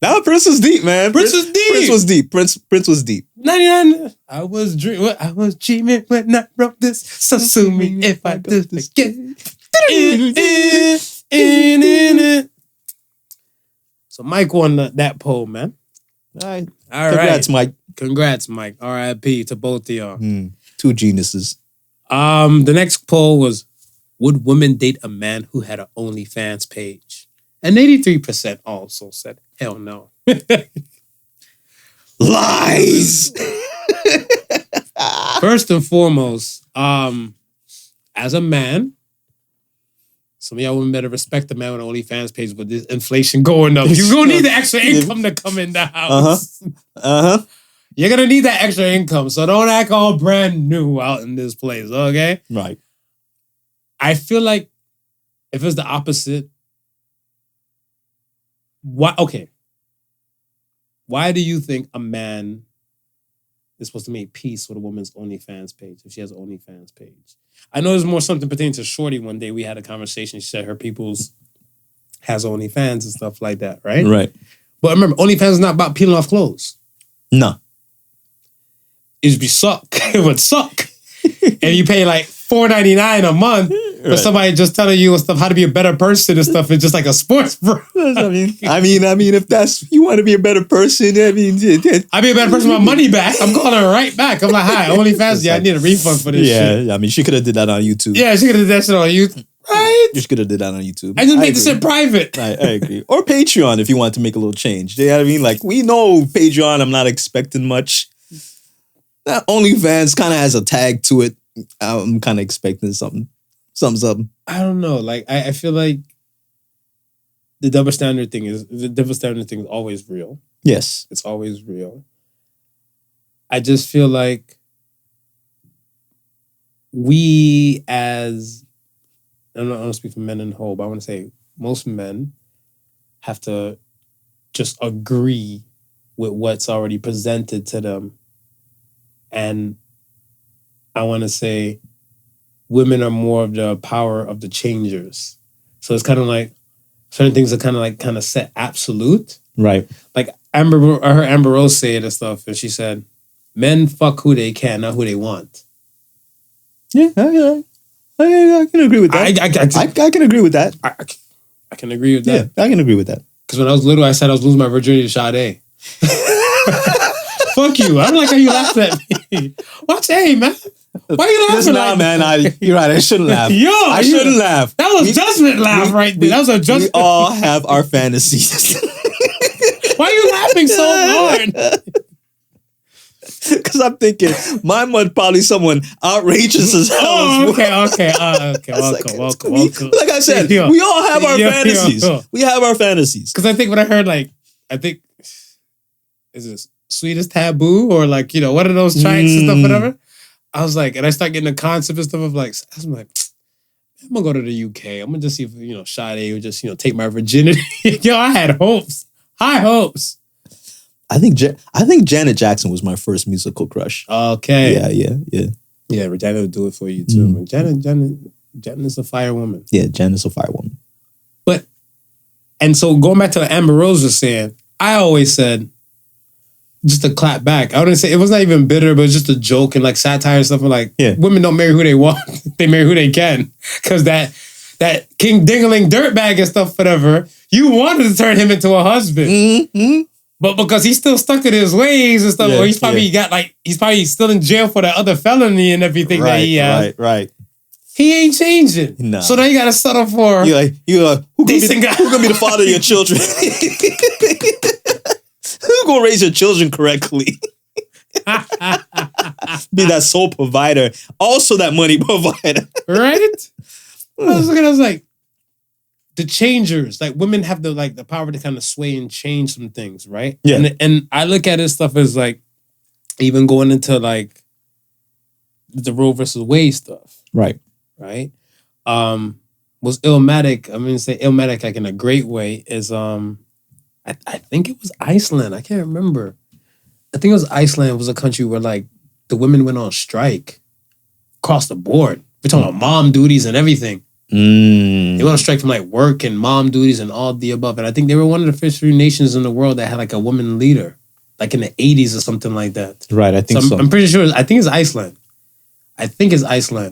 Now Prince was deep, man. Prince was deep. Prince was deep. 99. I was dreaming when I wrote this. So sue me if I do this again. So Mike won that poll, man. All right. Congrats, Mike. Congrats, Mike. R.I.P. to both of y'all. Two geniuses. The next poll was, would women date a man who had an OnlyFans page? And 83% also said, hell no. Lies! First and foremost, as a man, some of y'all women better respect the man with an OnlyFans page with this inflation going up. You're going to need the extra income to come in the house. You're going to need that extra income. So don't act all brand new out in this place, okay? Right. I feel like if it's the opposite, why do you think a man is supposed to make peace with a woman's OnlyFans page if she has an OnlyFans page? I know there's more something pertaining to Shorty. One day we had a conversation. She said her people's has OnlyFans and stuff like that, right? Right. But remember, OnlyFans is not about peeling off clothes. No. It'd be suck. It would suck. And you pay like $4.99 a month for somebody just telling you stuff, how to be a better person and stuff. It's just like a sports bro. I mean, if that's you want to be a better person, I'd be a better person with my money back. I'm calling her right back. I'm like, hi, OnlyFans, I need a refund for this shit. Yeah, I mean, she could have did that on YouTube. Yeah, she could have did that shit on YouTube. Right? You could have did that on YouTube. I just make this shit private. I agree. Or Patreon if you want to make a little change. You know what I mean? Like, we know Patreon, I'm not expecting much. That OnlyFans kind of has a tag to it. I'm kind of expecting something. I don't know. Like, I feel like the double standard thing is always real. Yes. It's always real. I just feel like we as, I don't want to speak for men in whole, but I want to say most men have to just agree with what's already presented to them. And I want to say women are more of the power of the changers. So it's kind of like certain things are kind of set absolute. Right. Like I heard Amber Rose say it and stuff, and she said, men fuck who they can, not who they want. Yeah, I can agree with that. I can agree with that. I can agree with that. Yeah, I can agree with that. Because when I was little, I said I was losing my virginity to Sade. Fuck you. I don't like how you laughed at me. Watch, hey, man. Why you laughing? Listen, man, you're right. I shouldn't laugh. I shouldn't laugh. That was judgment laugh right there. That was a judgment. We all have our fantasies. Why are you laughing so hard? Because I'm thinking mine was probably someone outrageous as hell. Oh, okay. Welcome. Like I said, we all have our fantasies. We have our fantasies. Because I think when I heard is this Sweetest Taboo or like, one of those tracks and stuff, whatever. I was like, and I start getting the concept and stuff of like, I'm like, I'm gonna go to the UK. I'm gonna just see if, Sade would just, take my virginity. I had hopes. High hopes. I think Janet Jackson was my first musical crush. Okay. Yeah. Yeah, Janet would do it for you too. Janet is a fire woman. Yeah, Janet's a fire woman. And so going back to what Amber Rose was saying, I always said, just to clap back, I wouldn't say, it was not even bitter, but it was just a joke and like satire and stuff. Like, women don't marry who they want. They marry who they can. Because that King Dingaling dirtbag and stuff, whatever, you wanted to turn him into a husband. Mm-hmm. But because he's still stuck in his ways and stuff, or he's probably he's probably still in jail for that other felony and everything that he has. Right. He ain't changing. No. So now you gotta settle for decent guy. Who's gonna be the father of your children? Who's gonna raise your children correctly? Be that sole provider, also that money provider. Right? I was like, the changers, like women have the power to kind of sway and change some things, right? Yeah. And I look at this stuff as like, even going into like the Roe versus Wade stuff. Right. Was Illmatic, I'm gonna say Illmatic like in a great way, is I think it was Iceland. I can't remember. I think it was Iceland. It was a country where like the women went on strike across the board. We're talking about mom duties and everything. They went on strike from like work and mom duties and all the above. And I think they were one of the first few nations in the world that had like a woman leader, like in the 80s or something like that. Right, I think so. I'm pretty sure. I think it's Iceland.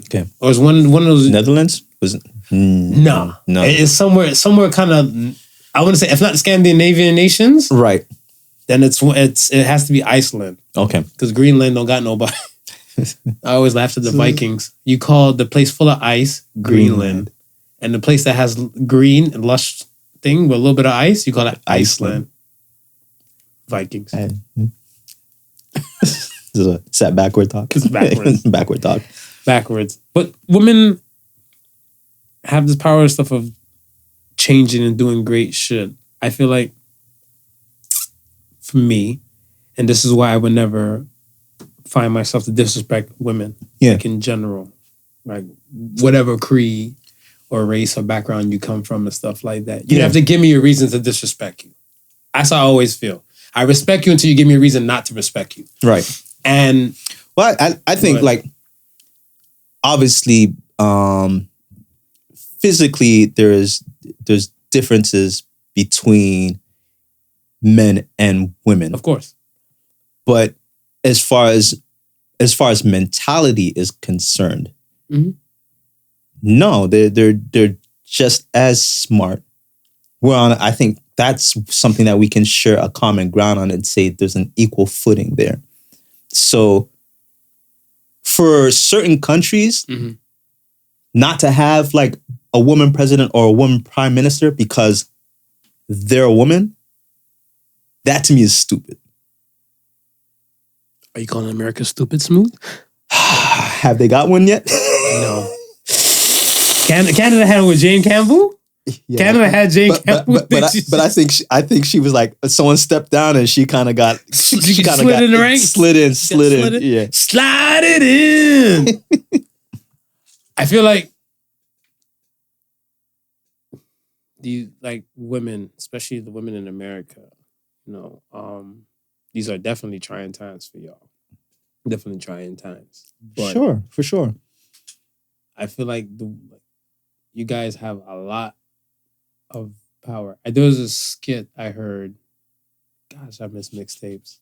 Okay. Or it's one of those Netherlands? Was it? No. It's somewhere kind of, I want to say, if not Scandinavian nations. Right. Then it has to be Iceland. Okay. Because Greenland don't got nobody. I always laughed at the Vikings. You call the place full of ice Greenland. And the place that has green and lush thing with a little bit of ice, you call it Iceland. Vikings. Is that backward talk? It's backwards. Backward talk. Backwards. But women have this power and stuff of changing and doing great shit. I feel like, for me, and this is why I would never find myself to disrespect women, like in general, like whatever creed or race or background you come from and stuff like that. You have to give me a reason to disrespect you. That's how I always feel. I respect you until you give me a reason not to respect you. Right. And well, I think like obviously physically there's differences between men and women. Of course. But as far as mentality is concerned, no, they're just as smart. I think that's something that we can share a common ground on and say there's an equal footing there. So for certain countries, not to have like a woman president or a woman prime minister because they're a woman, that to me is stupid. Are you calling America stupid, Smooth? Have they got one yet? No. Canada had it with Jane Campbell? Yeah. Canada had Jane Campbell. But I think she was like, someone stepped down and she kind of got... She kind of slid in the ranks? Slid in. Yeah. Slide it in! I feel like women, especially the women in America, these are definitely trying times for y'all. Definitely trying times. But for sure. I feel like you guys have a lot of power. There was a skit I heard. Gosh, I miss mixtapes.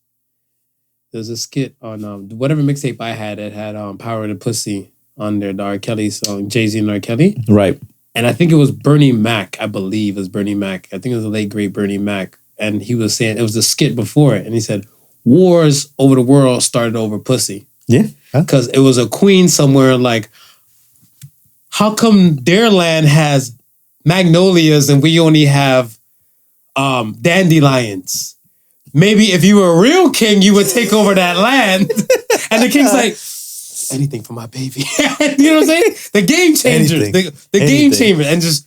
There was a skit on whatever mixtape I had. It had "Power of the Pussy" on there, the R. Kelly song, Jay-Z and R. Kelly. Right. And I think it was Bernie Mac. I believe it was Bernie Mac. I think it was the late great Bernie Mac. And he was saying it was a skit before it, and he said, "Wars over the world started over pussy." Yeah. Because it was a queen somewhere like, how come their land has magnolias and we only have dandelions? Maybe if you were a real king, you would take over that land. And the king's like, anything for my baby. You know what I'm saying? The game changers. The game changers. And just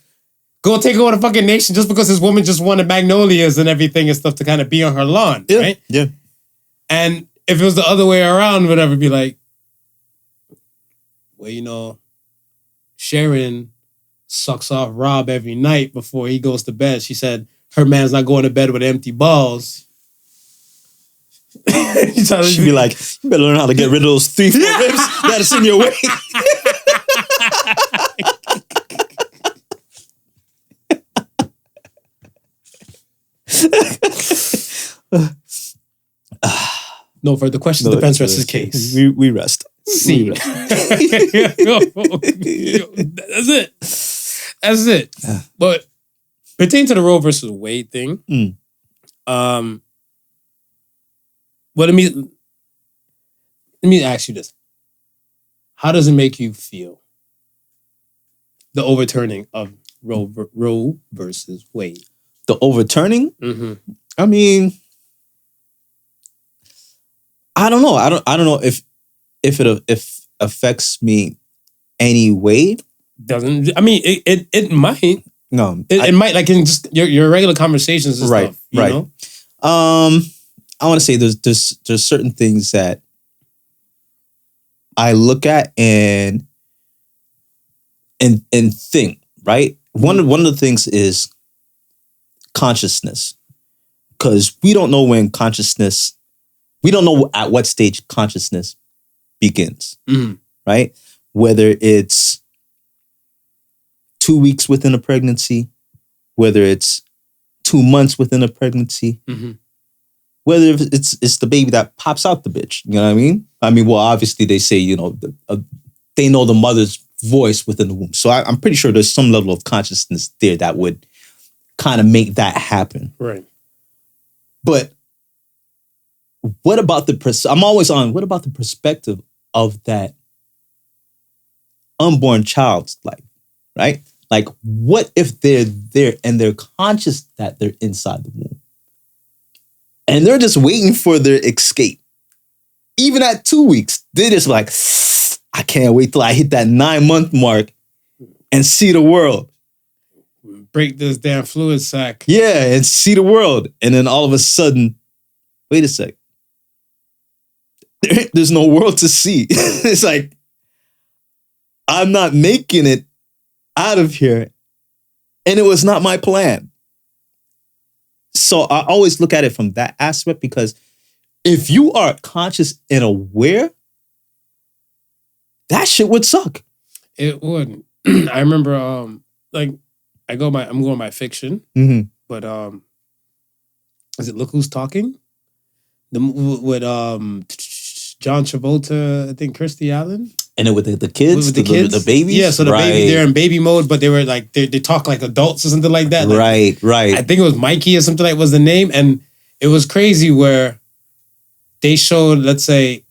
go take over the fucking nation just because this woman just wanted magnolias and everything and stuff to kind of be on her lawn. Yeah. Right? Yeah. And if it was the other way around, whatever, be like, well, you know, Sharon sucks off Rob every night before he goes to bed. She said her man's not going to bed with empty balls. She'd be like, you better learn how to get rid of those 3-4 ribs that's in your way. No further questions. Defense rests his case. We rest. See. That's it. That's it. But pertaining to the Roe versus Wade thing, let me ask you this. How does it make you feel? The overturning of Roe versus Wade. The overturning? Mm-hmm. I mean, I don't know. I don't know if it affects me any way. Doesn't. I mean, it might. No, it might, like in just your regular conversations and stuff. You know? I want to say there's certain things that I look at and think, right? One of the things is consciousness, because we don't know when consciousness. We don't know at what stage consciousness begins, right? Whether it's 2 weeks within a pregnancy, whether it's 2 months within a pregnancy, whether it's the baby that pops out the bitch. You know what I mean? I mean, well, obviously they say, you know, they know the mother's voice within the womb. So I'm pretty sure there's some level of consciousness there that would kind of make that happen. Right. But what about I'm always on, what about the perspective of that unborn child's life, right? Like, what if they're there and they're conscious that they're inside the womb? And they're just waiting for their escape. Even at 2 weeks, they're just like, I can't wait till I hit that 9-month mark and see the world. Break this damn fluid sac. Yeah, and see the world. And then all of a sudden, wait a sec. There's no world to see. It's like, I'm not making it out of here. And it was not my plan. So I always look at it from that aspect, because if you are conscious and aware, that shit would suck. It would. I remember, like, I'm going by fiction, but is it Look Who's Talking? With John Travolta, I think Kirstie Allen. And then with the kids, with the kids, the babies? Yeah, so the baby, they're in baby mode, but they were like, they talk like adults or something like that. Like, right. I think it was Mikey or something like was the name. And it was crazy where they showed, let's say,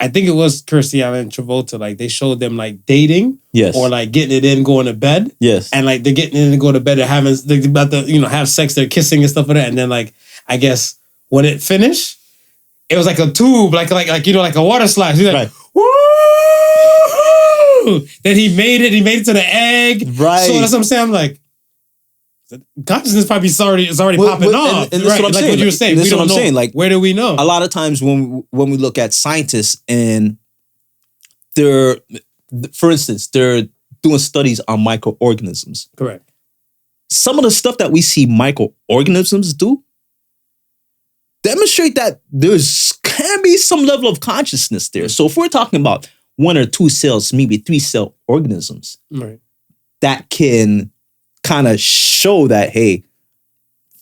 I think it was Kirstie Allen and Travolta, like they showed them like dating. Yes. Or like getting it in, going to bed. Yes. And like they're getting in and going to bed, they're about to, have sex, they're kissing and stuff like that. And then like, I guess when it finished, it was like a tube, like a water slide. He's like, right. Woo! Then he made it to the egg. Right. So that's what I'm saying. I'm like, consciousness probably is already popping off. And that's what I'm saying. What you were saying. That's We don't what I'm know. saying. Like, where do we know? A lot of times when we look at scientists and they're, for instance, they're doing studies on microorganisms. Correct. Some of the stuff that we see microorganisms do demonstrate that can be some level of consciousness there. So if we're talking about 1 or 2 cells, maybe 3 cell organisms, right, that can kind of show that, hey,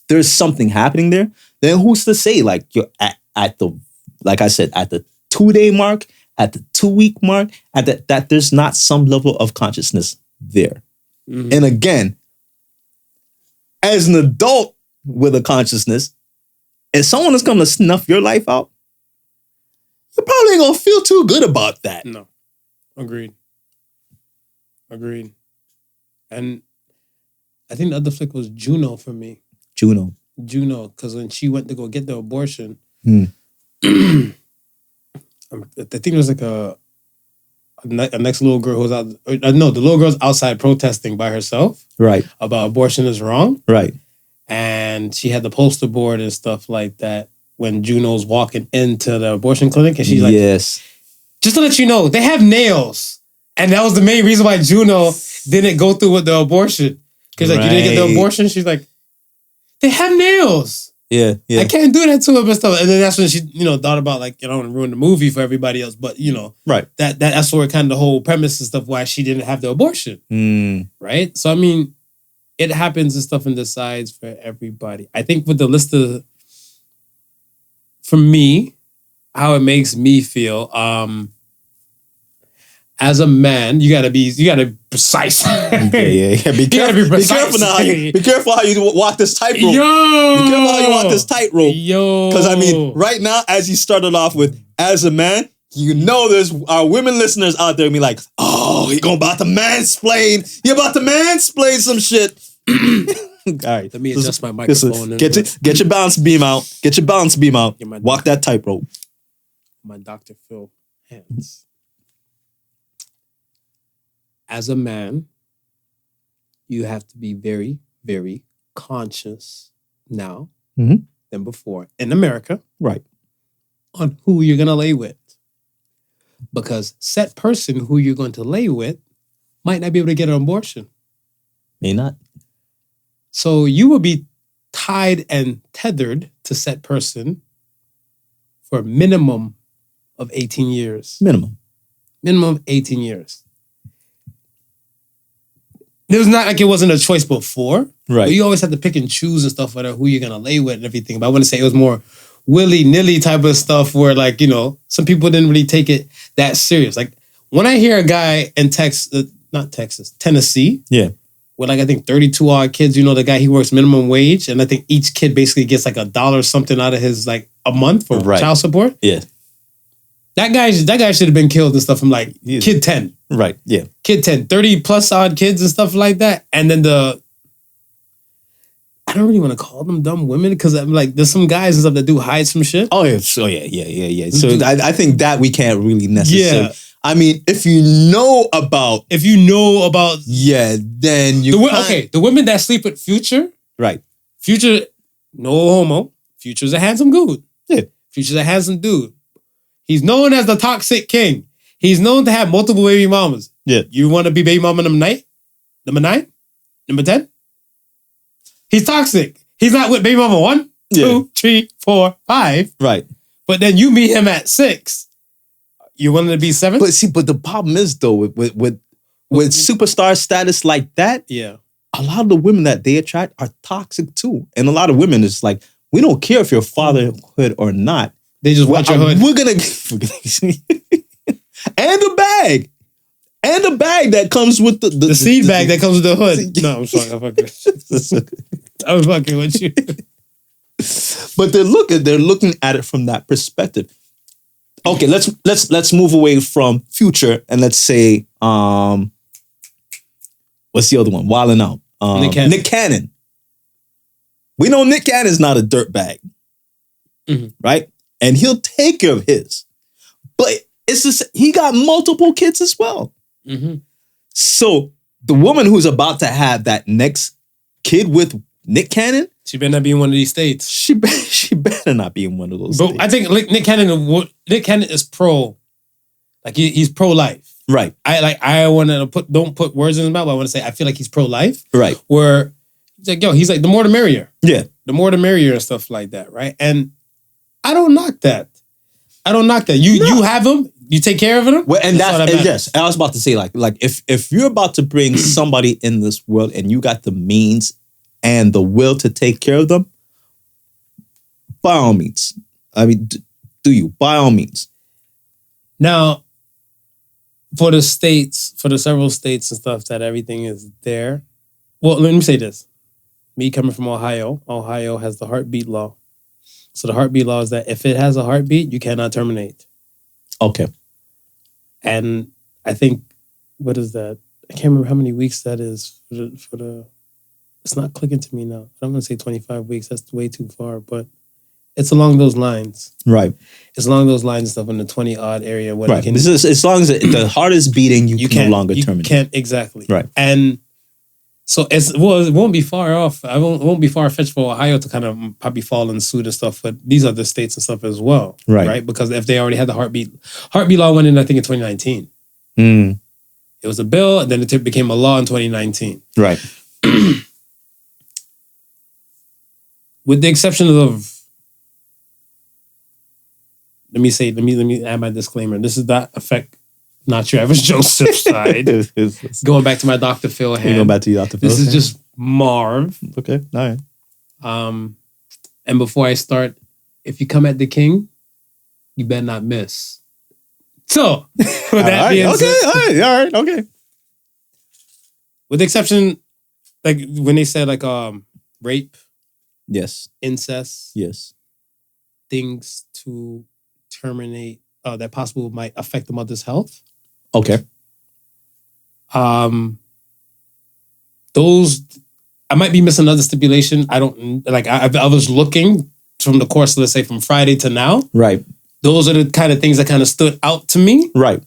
there's something happening there, then who's to say, like, you're at the, like I said, at the 2-day mark, at the 2-week mark, that there's not some level of consciousness there. And again, as an adult with a consciousness, if someone is coming to snuff your life out, you probably ain't gonna feel too good about that. No. Agreed. And I think the other flick was Juno for me. Juno, because when she went to go get the abortion, I think it was like a next little girl who was out. No, the little girl's outside protesting by herself. Right. About abortion is wrong. Right. And she had the poster board and stuff like that when Juno's walking into the abortion clinic. And she's like, yes. Just to let you know, they have nails. And that was the main reason why Juno didn't go through with the abortion. Because like, you didn't get the abortion? She's like, they have nails. Yeah. I can't do that to him and stuff. And then that's when she, thought about like, I don't want to ruin the movie for everybody else, but right. That's where kind of the whole premise and stuff why she didn't have the abortion. Right? So I mean, it happens and stuff and decides for everybody. I think with the list of, for me, how it makes me feel, as a man, you gotta be precise. Yeah. Be careful now. Be careful how you walk this tightrope. Be careful how you walk this tightrope. Because I mean, right now, as you started off with, as a man, there's our women listeners out there be like, oh, he about to mansplain. You're about to mansplain some shit. All right, let me adjust my microphone. Get your balance beam out. Get your balance beam out. Walk that tightrope. My Dr. Phil hands. As a man, you have to be very, very conscious now than before in America. Right. On who you're going to lay with. Because said person who you're going to lay with might not be able to get an abortion. May not. So you will be tied and tethered to said person for a minimum of 18 years. Minimum of 18 years. It was not like it wasn't a choice before. Right. But you always have to pick and choose and stuff whether who you're going to lay with and everything. But I want to say it was more willy-nilly type of stuff where like, some people didn't really take it that serious. Like when I hear a guy in Tennessee. Yeah. With like, I think 32 odd kids, the guy, he works minimum wage. And I think each kid basically gets like $1 something out of his like a month for child support. Yeah. That guy should have been killed and stuff from like kid 10. Right, yeah. Kid 10, 30 plus odd kids and stuff like that. And then I don't really want to call them dumb women because I'm like, there's some guys and stuff that do hide some shit. Oh, yeah. So, yeah. So I think that we can't really necessarily. Yeah. I mean, if you know about. Yeah, then you the women that sleep with Future. Right. Future, no homo. Future's a handsome dude. Yeah. Future's a handsome dude. He's known as the toxic king. He's known to have multiple baby mamas. Yeah. You want to be baby mama number 9? Number 9? Number 10? He's toxic. He's not with baby mama 1, 2, 3, 4, 5. Right. But then you meet him at 6. You wanted to be 7? But the problem is though, with superstar status like that, yeah, a lot of the women that they attract are toxic too. And a lot of women is like, we don't care if you're fatherhood or not. They just want your hood. We're gonna and a bag that comes with the seed bag that comes with the hood. No, I'm sorry, I'm fucking with you. But they're looking at it from that perspective. Okay, let's move away from Future and let's say what's the other one? Wildin' Out. Nick Cannon. We know Nick Cannon's not a dirtbag, right? And he'll take care of his. But it's just, he got multiple kids as well. Mm-hmm. So the woman who's about to have that next kid with Nick Cannon, she better not be in one of these states. She better not be in one of those states. I think Nick Cannon is pro, like he's pro-life. Right. I want to don't put words in his mouth, but I want to say I feel like he's pro-life. Right. Where he's like the more the merrier. Yeah. The more the merrier and stuff like that, right? And I don't knock that. You have him, you take care of him. Well, and yes, I was about to say like if you're about to bring somebody in this world and you got the means and the will to take care of them, by all means. I mean, do you? By all means. Now, for the several states and stuff that everything is there. Well, let me say this. Me coming from Ohio has the heartbeat law. So the heartbeat law is that if it has a heartbeat, you cannot terminate. Okay. And I think, what is that? I can't remember how many weeks that is for the it's not clicking to me now. I'm going to say 25 weeks. That's way too far, but it's along those lines. Right. It's along those lines and stuff in the 20 odd area. Where Right. As long as the heart is beating, you can no longer terminate. You can't, exactly. Right. And so it won't be far off. It won't be far-fetched for Ohio to kind of probably fall in suit and stuff, but these other states and stuff as well. Right. Because if they already had the heartbeat law went in, I think, in 2019. Mm. It was a bill, and then it became a law in 2019. Right. With the exception of, let me add my disclaimer. This does not affect not your average Joseph side. Going back to my Dr. Phil hand. Going back to your Dr. Phil. This is just Marv. Okay, all right. And before I start, if you come at the king, you better not miss. So, with that being said, all right, okay. With the exception, like when they said like rape, yes, incest, yes, things to terminate that possibly might affect the mother's health. Okay. Those I might be missing another stipulation. I don't like. I was looking from the course, let's say from Friday to now. Right. Those are the kind of things that kind of stood out to me. Right.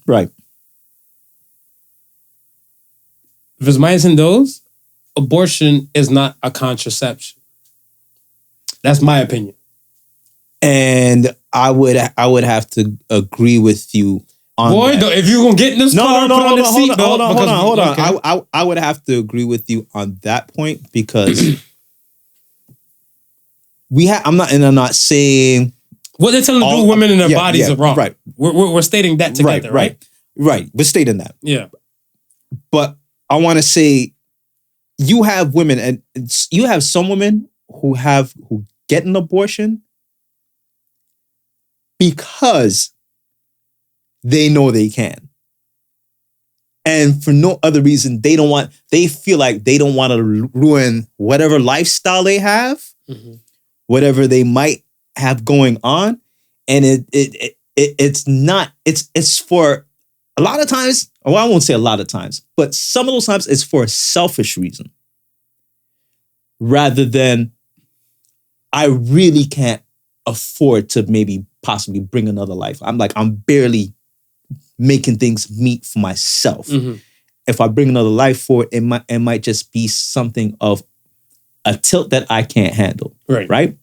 If it's minus in those, abortion is not a contraception. That's my opinion. And I would have to agree with you on that. Boy, if you're going to get in this car, hold on. Okay. I would have to agree with you on that point because I'm not saying what they're telling to do women in their bodies are wrong. Right. We're stating that together, right? Right. We're stating that. Yeah. But I want to say you have women and you have some women who get an abortion because they know they can. And for no other reason, they feel like they don't want to ruin whatever lifestyle they have, whatever they might have going on. And it's for a lot of times, well, I won't say a lot of times, but some of those times it's for a selfish reason. Rather than, I really can't afford to maybe possibly bring another life. I'm barely making things meet for myself. If I bring another life forward, it might just be something of a tilt that I can't handle. Right?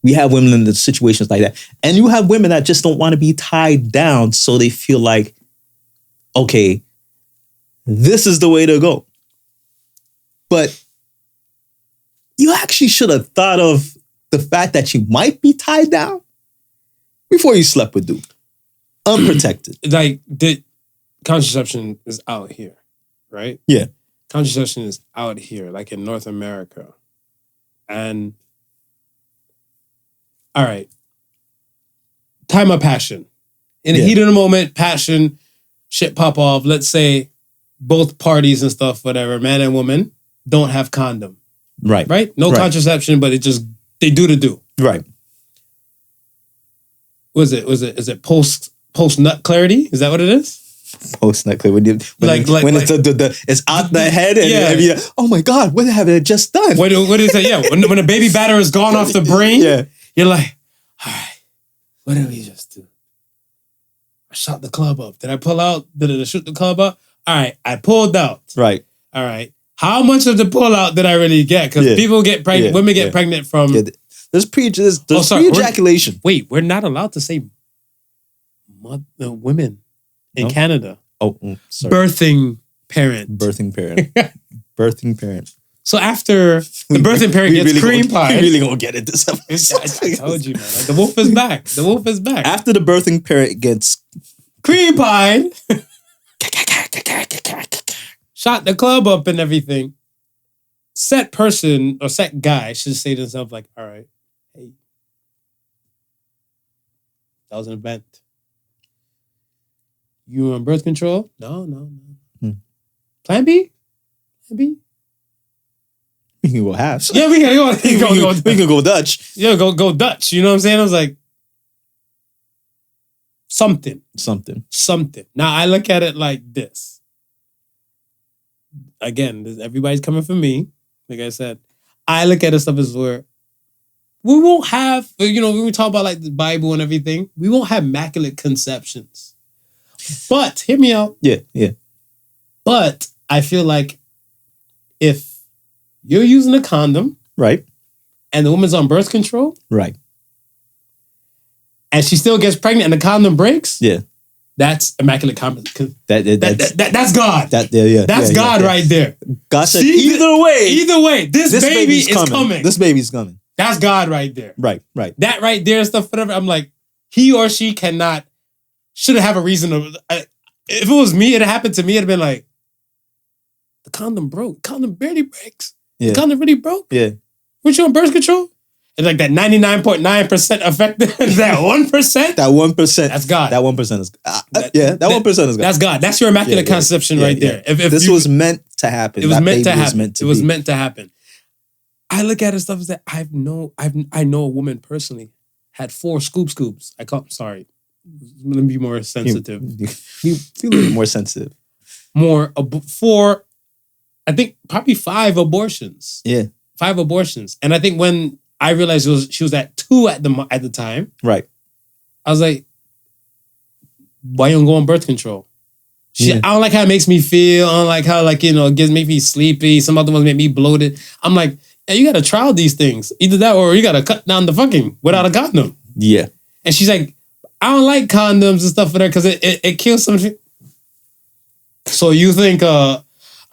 We have women in the situations like that. And you have women that just don't want to be tied down, so they feel like, okay, this is the way to go. But you actually should have thought of the fact that you might be tied down before you slept with dude. Unprotected. Like, the contraception is out here, right? Yeah. Contraception is out here, like in North America. And all right. Time of passion. In the heat of the moment, passion, shit pop off. Let's say both parties and stuff, whatever, man and woman, don't have condom. Right. No contraception, but they do the do. Right. Is it post nut clarity? Is that what it is? Post nut clarity. When it's out the head and you're, oh my God, what have I just done? What is it? Yeah. When the baby batter is gone off the brain, you're like, all right, what did we just do? I shot the club up. Did I pull out? Did I shoot the club up? All right, I pulled out. Right. All right. How much of the pull out did I really get? Because people get pregnant, women get pregnant from... There's pre-ejaculation. Wait, we're not allowed to say women in Canada. Oh, sorry. Birthing parent. Birthing parent. So after the birthing parent gets really cream pie... We really gonna get it this episode. I told you, man. Like, the wolf is back. The wolf is back. After the birthing parent gets... cream pie... shot the club up and everything. Set person or set guy should say to himself, like, all right, hey, that was an event. You on birth control? No. Plan B? We can go halves. Yeah, we can go. We can go Dutch. Yeah, go Dutch. You know what I'm saying? I was like, something. Now I look at it like this. Again, everybody's coming for me. Like I said, I look at it stuff as where we won't have, when we talk about like the Bible and everything, we won't have immaculate conceptions. But, hear me out. Yeah. But I feel like if you're using a condom, right, and the woman's on birth control, right, and she still gets pregnant and the condom breaks, yeah, that's immaculate conception. That's God. That's God right there. God said, either way, this baby is coming. This baby's coming. That's God right there. Right. That right there and stuff, whatever. I'm like, he or she shouldn't have a reason to. If it was me, it happened to me, it'd have been like, the condom broke. Condom barely breaks. Yeah. The condom really broke. Yeah. Weren't you on birth control? It's like that 99.9% effective. That 1%? That 1%. That's God. That 1% is that 1% is God. That's God. That's your immaculate conception right there. If this was meant to happen. It was meant to happen. It was meant to happen. I look at it stuff as that I know a woman personally had 4 scoops. Sorry. Let me be more sensitive. You feel a little more sensitive. 4, I think probably 5 abortions. Yeah. 5 abortions. And I think when I realized she was at 2 at the time. Right. I was like, why you don't go on birth control? I don't like how it makes me feel. I don't like how it make me sleepy. Some other ones make me bloated. I'm like, hey, you gotta trial these things. Either that or you gotta cut down the fucking without a condom. Yeah. And she's like, I don't like condoms and stuff for that because it kills some shit. So you think an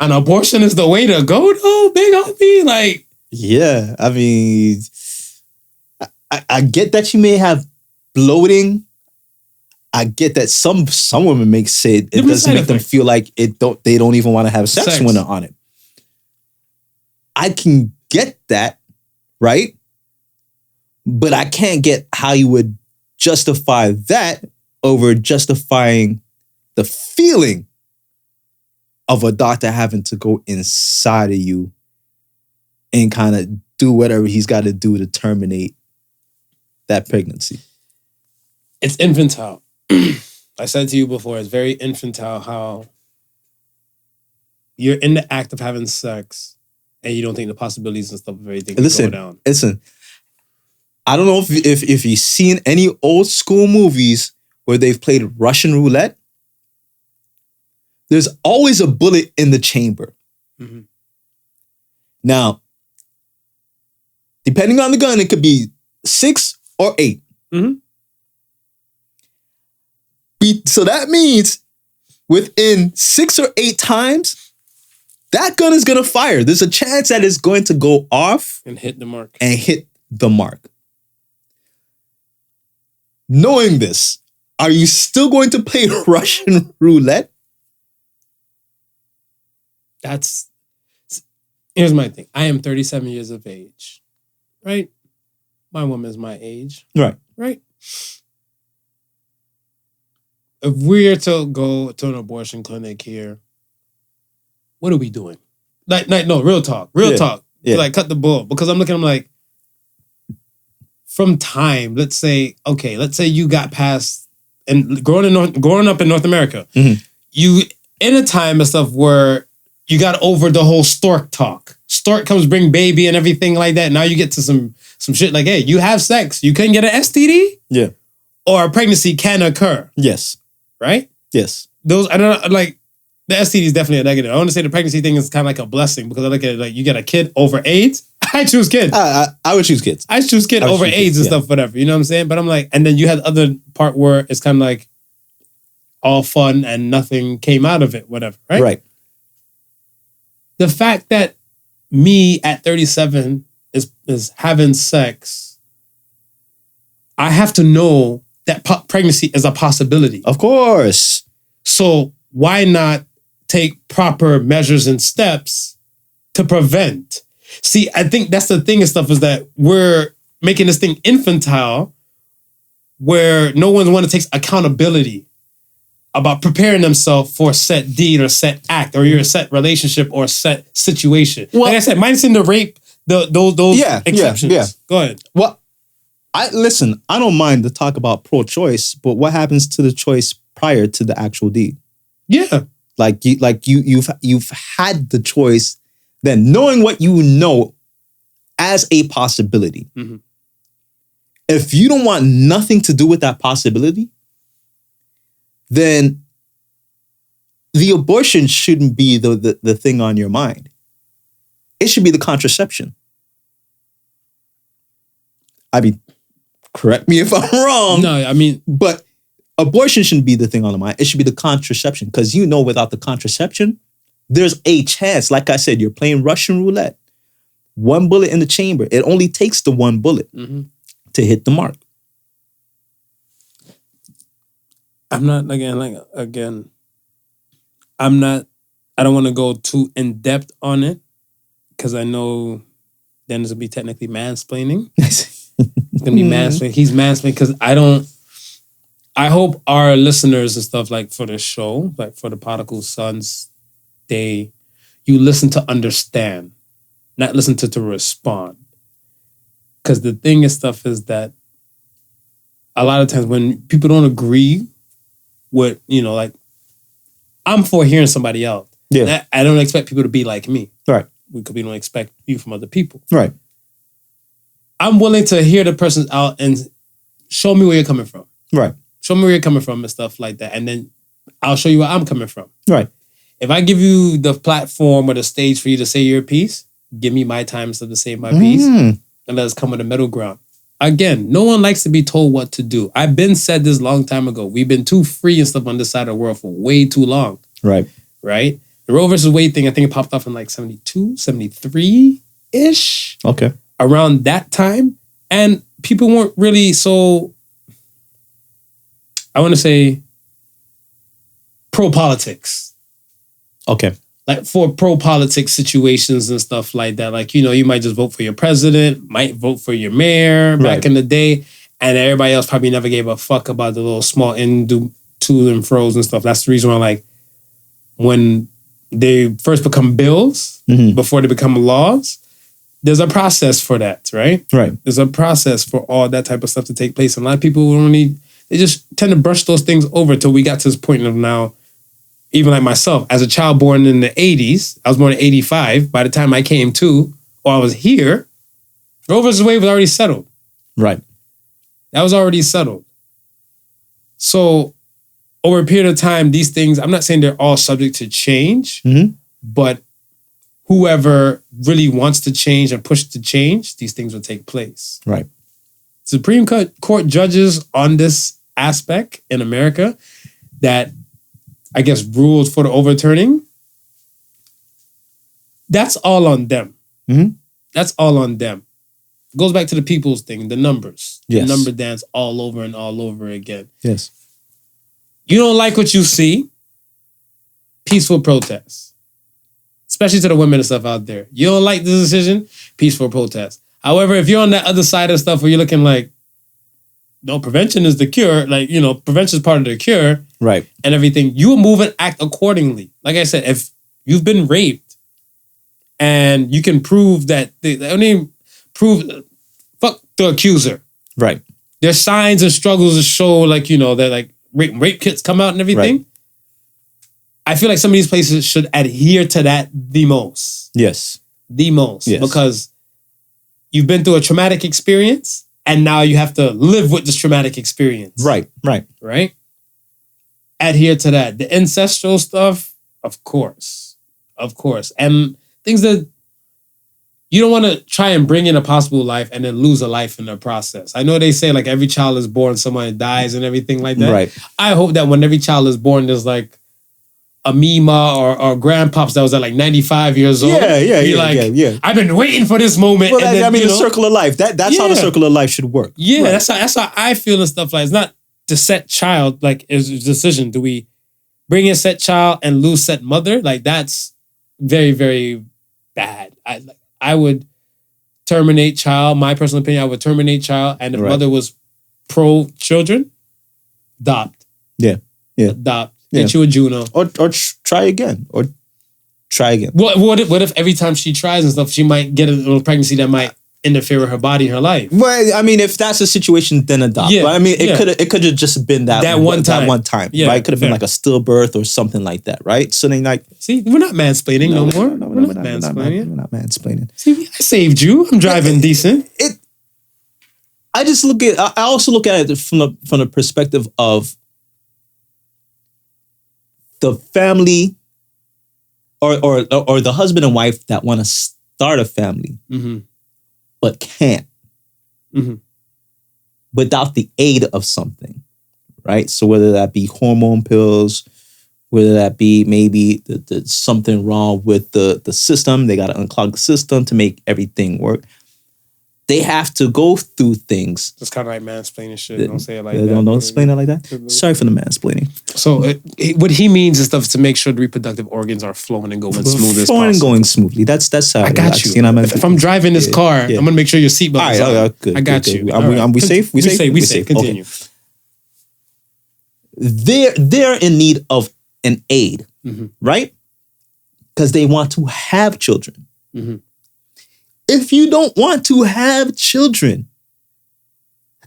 abortion is the way to go though, big homie? Like, yeah, I mean, I get that you may have bloating. I get that some women may say it doesn't make them feel like they don't even want to have sex when they're on it. I can get that, right? But I can't get how you would justify that over justifying the feeling of a doctor having to go inside of you and kind of do whatever he's got to do to terminate that pregnancy. It's infantile. I said to you before, it's very infantile how you're in the act of having sex and you don't think the possibilities and stuff of everything can go down. Listen, I don't know if you've seen any old school movies where they've played Russian roulette. There's always a bullet in the chamber. Mm-hmm. Now, depending on the gun, it could be 6 or 8. Mm-hmm. So that means within 6 or 8 times, that gun is going to fire. There's a chance that it's going to go off and hit the mark. Knowing this, are you still going to play Russian roulette? Here's my thing. I am 37 years of age, right? My woman is my age. Right. If we're to go to an abortion clinic here, what are we doing? No, real talk. Yeah. Like, cut the bull. Because I'm like, from time, let's say you got past, and growing up in North America, mm-hmm. you in a time and stuff where you got over the whole stork talk. Stork comes bring baby and everything like that. Now you get to some shit like, hey, you have sex, you couldn't get an STD? Yeah. Or a pregnancy can occur. Yes. Right? Yes. Those, I don't know, like, the STD is definitely a negative. I want to say the pregnancy thing is kind of like a blessing because I look at it like you get a kid over AIDS. I choose kids. I would choose kids. I choose kid over AIDS and stuff, whatever. You know what I'm saying? But I'm like, and then you had the other part where it's kind of like all fun and nothing came out of it, whatever, right? Right. The fact that me at 37 is having sex, I have to know that pregnancy is a possibility. Of course. So why not take proper measures and steps to prevent? See, I think that's the thing and stuff is that we're making this thing infantile where no one want to take accountability about preparing themselves for a set deed or set act or your set relationship or set situation. Well, like I said, minus in the rape, those exceptions. Yeah. Go ahead. Well, I don't mind to talk about pro-choice, but what happens to the choice prior to the actual deed? Yeah. You've had the choice then, knowing what you know as a possibility. Mm-hmm. If you don't want nothing to do with that possibility, then the abortion shouldn't be the thing on your mind. It should be the contraception. I mean, correct me if I'm wrong. No, I mean, but abortion shouldn't be the thing on the mind. It should be the contraception, because without the contraception, there's a chance. Like I said, you're playing Russian roulette. One bullet in the chamber. It only takes the one bullet to hit the mark. I'm not I don't want to go too in depth on it, because I know then it's gonna be technically mansplaining. It's gonna be mansplaining. He's mansplaining because I hope our listeners and stuff, like for the show, like for the Podical Sons, you listen to understand, not listen to respond. Because the thing is that a lot of times when people don't agree with, like, I'm for hearing somebody else. Yeah. I don't expect people to be like me. Right. Because we don't expect you from other people. Right. I'm willing to hear the person out and show me where you're coming from. Right. Show me where you're coming from and stuff like that. And then I'll show you where I'm coming from. Right. If I give you the platform or the stage for you to say your piece, give me my time to say my piece, and let us come with a middle ground. Again, no one likes to be told what to do. I've been said this long time ago. We've been too free and stuff on this side of the world for way too long. Right. Right? The Roe versus Wade thing, I think it popped off in like 72, 73-ish. Okay. Around that time. And people weren't really so, I want to say, pro-politics. Okay. Like for pro-politics situations and stuff like that. Like, you might just vote for your president, might vote for your mayor back in the day, and everybody else probably never gave a fuck about the little small to and fro's and stuff. That's the reason why, like, when they first become bills, before they become laws, there's a process for that, right? Right. There's a process for all that type of stuff to take place. And a lot of people they just tend to brush those things over till we got to this point of now, even like myself, as a child born in the 80s, I was born in 85. By the time I came to, or I was here, Roe versus Wade was already settled. Right. That was already settled. So over a period of time, these things, I'm not saying they're all subject to change, but whoever really wants to change and push to change, these things will take place. Right. Supreme Court judges on this aspect in America that, I guess, ruled for the overturning, that's all on them. That's all on them. It goes back to the people's thing, the numbers. Yes. The number dance all over and all over again. Yes. You don't like what you see, peaceful protest. Especially to the women and stuff out there. You don't like the decision, peaceful protest. However, if you're on that other side of stuff where you're looking like, no, prevention is the cure, like, prevention is part of the cure. Right. And everything, you will move and act accordingly. Like I said, if you've been raped and you can prove that, fuck the accuser. Right. There's signs and struggles to show, like, that like rape kits come out and everything. Right. I feel like some of these places should adhere to that the most. Yes. The most. Yes. Because you've been through a traumatic experience and now you have to live with this traumatic experience. Right. Right? Adhere to that. The ancestral stuff, of course. And things that you don't want to try and bring in a possible life and then lose a life in the process. I know they say like every child is born, someone dies and everything like that. Right. I hope that when every child is born, there's like a Mima or grandpops that was at like 95 years old. Yeah. I've been waiting for this moment. Well, the circle of life. That's how the circle of life should work. Yeah, right. that's how I feel and stuff like. It's not the set child, like, is a decision. Do we bring in set child and lose set mother? Like, that's very, very bad. I would terminate child. My personal opinion, I would terminate child. And if mother was pro children, adopt. Yeah. Adopt. Get you a Juno. Or try again. What if every time she tries and stuff, she might get a little pregnancy that might interfere with her body and her life. Well, I mean, if that's the situation, then adopt. Yeah, But I mean, it could have just been that one time, Yeah, right? It could have been like a stillbirth or something like that, right? So then, like, see, we're not mansplaining no more. We're not mansplaining. See, I saved you. I'm driving decent. I also look at it from the perspective of the family or the husband and wife that want to start a family, but can't without the aid of something, right? So whether that be hormone pills, whether that be maybe something wrong with the system, they got to unclog the system to make everything work. They have to go through things. It's kind of like mansplaining shit. Don't say it like that. Don't explain it like that. Sorry for the mansplaining. So what he means is stuff to make sure the reproductive organs are flowing and going smooth as possible. Flowing and going smoothly. That's how I got you. What I mean? If I'm driving this car, I'm gonna make sure your seatbelt is on. Good. I got you. We safe? We safe. Continue. Okay. They're in need of an aid, right? Because they want to have children. If you don't want to have children,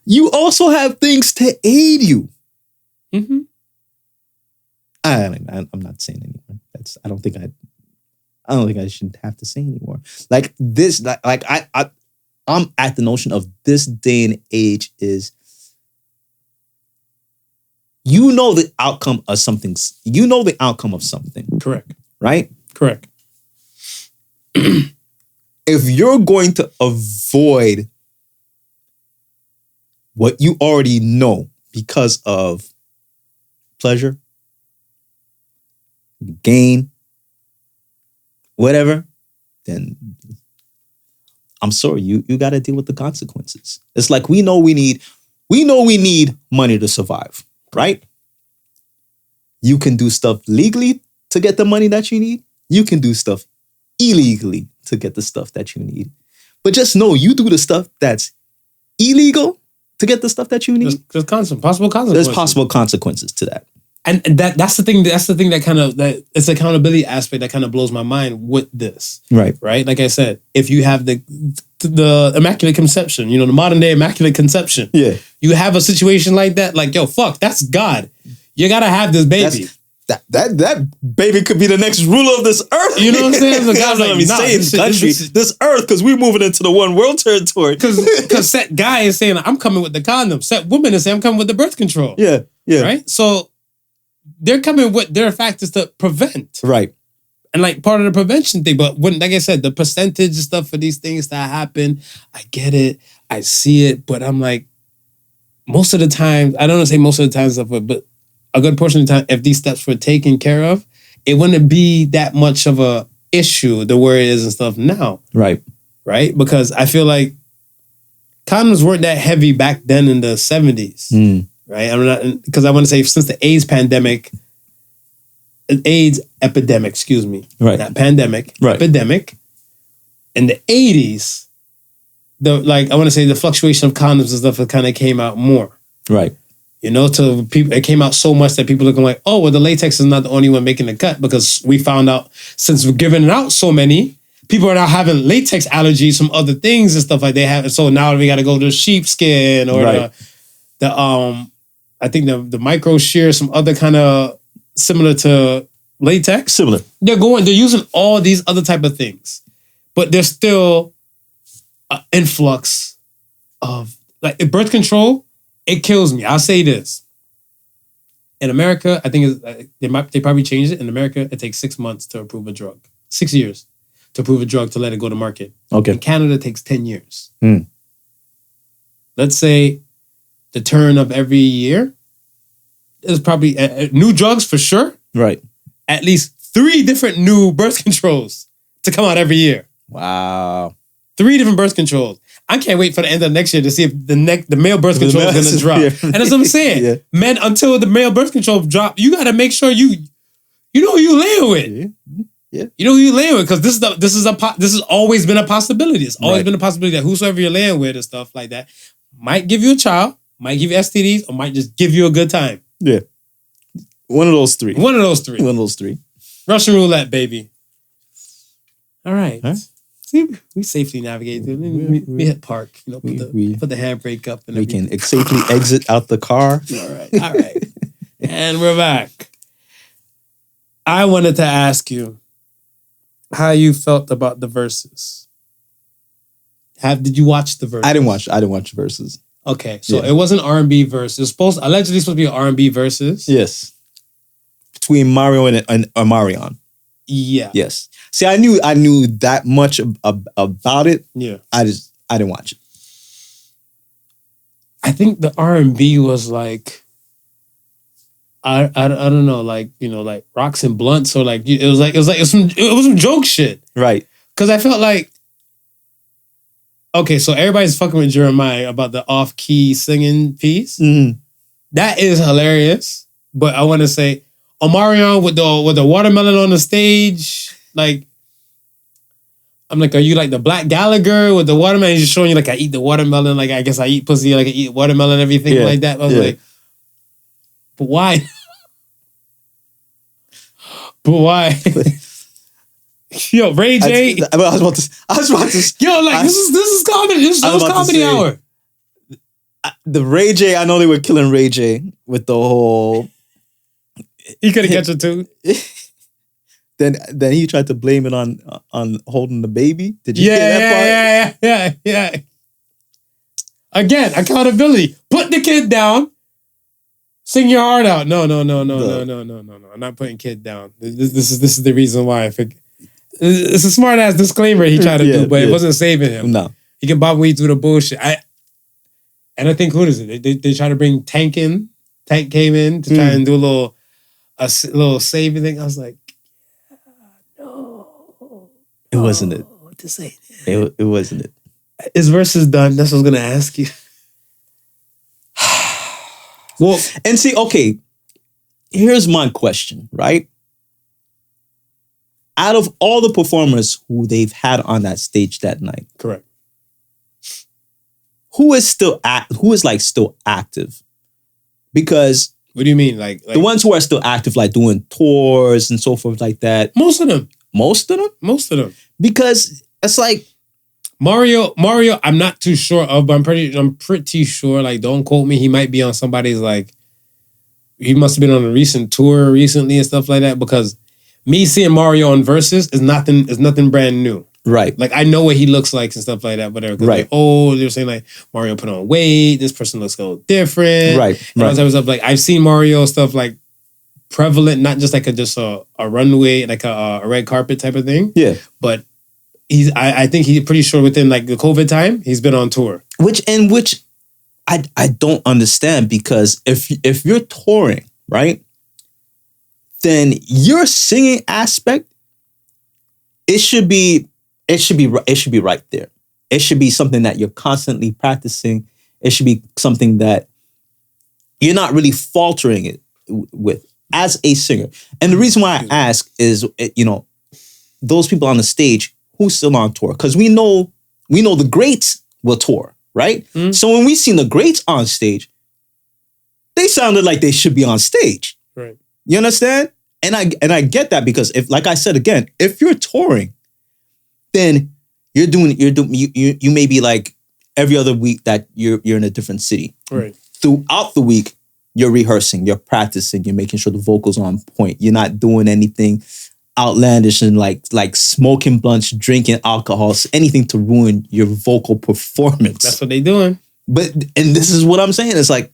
you also have things to aid you. I'm not saying anymore. I don't think I should have to say anymore. Like this, I'm at the notion of this day and age is, you know the outcome of something. You know the outcome of something. Correct. Right? Correct. If you're going to avoid what you already know because of pleasure, gain, whatever, then I'm sorry, you got to deal with the consequences. It's like we know we need money to survive, right? You can do stuff legally to get the money that you need. You can do stuff illegally to get the stuff that you need. But just know you do the stuff that's illegal to get the stuff that you need. There's possible consequences. There's possible consequences to that. And that's the thing that kind of, that it's accountability aspect that kind of blows my mind with this. Right. Right? Like I said, if you have the Immaculate Conception, the modern day Immaculate Conception. Yeah. You have a situation like that, like, yo, fuck, that's God. You gotta have this baby. That baby could be the next ruler of this earth. You know what I'm saying? The God's like, this earth, because we're moving into the one world territory. Because set guy is saying, I'm coming with the condom. Set woman is saying, I'm coming with the birth control. Yeah. Right? So they're coming with their factors to prevent. Right. And like part of the prevention thing, but when, like I said, the percentage and stuff for these things that happen, I get it, I see it, but I'm like, most of the time, I don't want to say most of the time stuff, but a good portion of the time, if these steps were taken care of, it wouldn't be that much of a issue the way it is and stuff now. Right. Right? Because I feel like condoms weren't that heavy back then in the 70s. Right? I'm not, because I want to say since the AIDS epidemic, excuse me. Right. Not pandemic. Right. Epidemic. In the 80s, I want to say the fluctuation of condoms and stuff kind of came out more. Right. To people, it came out so much that people are going like, oh, well, the latex is not the only one making the cut, because we found out since we're giving out so many, people are now having latex allergies from other things and stuff like they have. And so now we got to go to sheepskin or I think the micro shear, some other kind of similar to latex. Similar. They're using all these other type of things, but there's still an influx of like birth control. It kills me. I'll say this. In America, I think they probably changed it. In America, it takes 6 months to approve a drug. 6 years to approve a drug to let it go to market. Okay. In Canada, it takes 10 years. Let's say the turn of every year is probably new drugs for sure. Right. At least 3 different new birth controls to come out every year. Wow. 3 different birth controls. I can't wait for the end of next year to see if the male birth control is going to drop. Yeah. And that's what I'm saying. Yeah. Men, until the male birth control drop, you got to make sure you know who you laying with. Yeah. You know who you laying with, because this has always been a possibility. It's always been a possibility that whosoever you're laying with and stuff like that might give you a child, might give you STDs, or might just give you a good time. Yeah. One of those three. One of those three. One of those three. Russian roulette, baby. All right. See, we safely navigate through. We hit park, you know, put the handbrake up, and we everything. can safely exit out the car. All right. And we're back. I wanted to ask you how you felt about the Verzuz. Did you watch the Verzuz? I didn't watch the Verzuz. Okay, so it wasn't R&B Verzuz. It was allegedly supposed to be an R&B Verzuz. Yes, between Mario and Omarion. Yeah. Yes. See, I knew that much about it. Yeah. I didn't watch it. I think the R&B was like, I don't know, like, you know, like Rocks and Blunts, or like it was some joke shit. Right. Because I felt like, okay, so everybody's fucking with Jeremiah about the off-key singing piece. Mm-hmm. That is hilarious. But I want to say, Omarion with the watermelon on the stage, like, I'm like, are you like the Black Gallagher with the watermelon? He's just showing you like I eat the watermelon, like I guess I eat pussy, like I eat watermelon, everything like that. I was like, but why? But why? Yo, Ray J. I was about to. Yo, like this is comedy. This was comedy hour. The Ray J. I know they were killing Ray J. with the whole. He couldn't catch it too. Then he tried to blame it on holding the baby. Did you hear that part? Yeah. Again, accountability. Put the kid down. Sing your heart out. No. I'm not putting kid down. This is the reason why I think it's a smart ass disclaimer he tried to do, but it wasn't saving him. No, he can bob weed through the bullshit. I think who is it? They try to bring Tank in. Tank came in to try and do a little saving thing. I was like, no, it wasn't it. What to say? It wasn't it. His verse is done. That's what I was gonna ask you. Well, and see, okay, here's my question, right? Out of all the performers who they've had on that stage that night, correct, who is still active? Because what do you mean, like the ones who are still active, like doing tours and so forth, like that? Most of them. Because it's like Mario, I'm not too sure of, but I'm pretty sure, like, don't quote me, he might be on somebody's, like, he must have been on a recent tour recently and stuff like that, because me seeing Mario on Verzuz is nothing brand new. Right. Like, I know what he looks like and stuff like that, whatever. Right. Like, they're saying, like, Mario put on weight, this person looks a little different. Right. And all that type of stuff. Like, I've seen Mario stuff, like, prevalent, not just like a runway, like a red carpet type of thing. Yeah. But I think he's pretty sure within like the COVID time, he's been on tour. Which I don't understand, because if you're touring, right, then your singing aspect, it should be right there. It should be something that you're constantly practicing. It should be something that you're not really faltering it with as a singer. And the reason why I ask is, you know, those people on the stage who's still on tour, because we know the greats will tour, right? Mm-hmm. So when we seen the greats on stage, they sounded like they should be on stage. Right. You understand? And I get that, because if, like I said again, if you're touring, then you may be like every other week that you're in a different city. Right. Throughout the week, you're rehearsing, you're practicing, you're making sure the vocals are on point. You're not doing anything outlandish and like smoking blunts, drinking alcohol, anything to ruin your vocal performance. That's what they doing. And this is what I'm saying. It's like,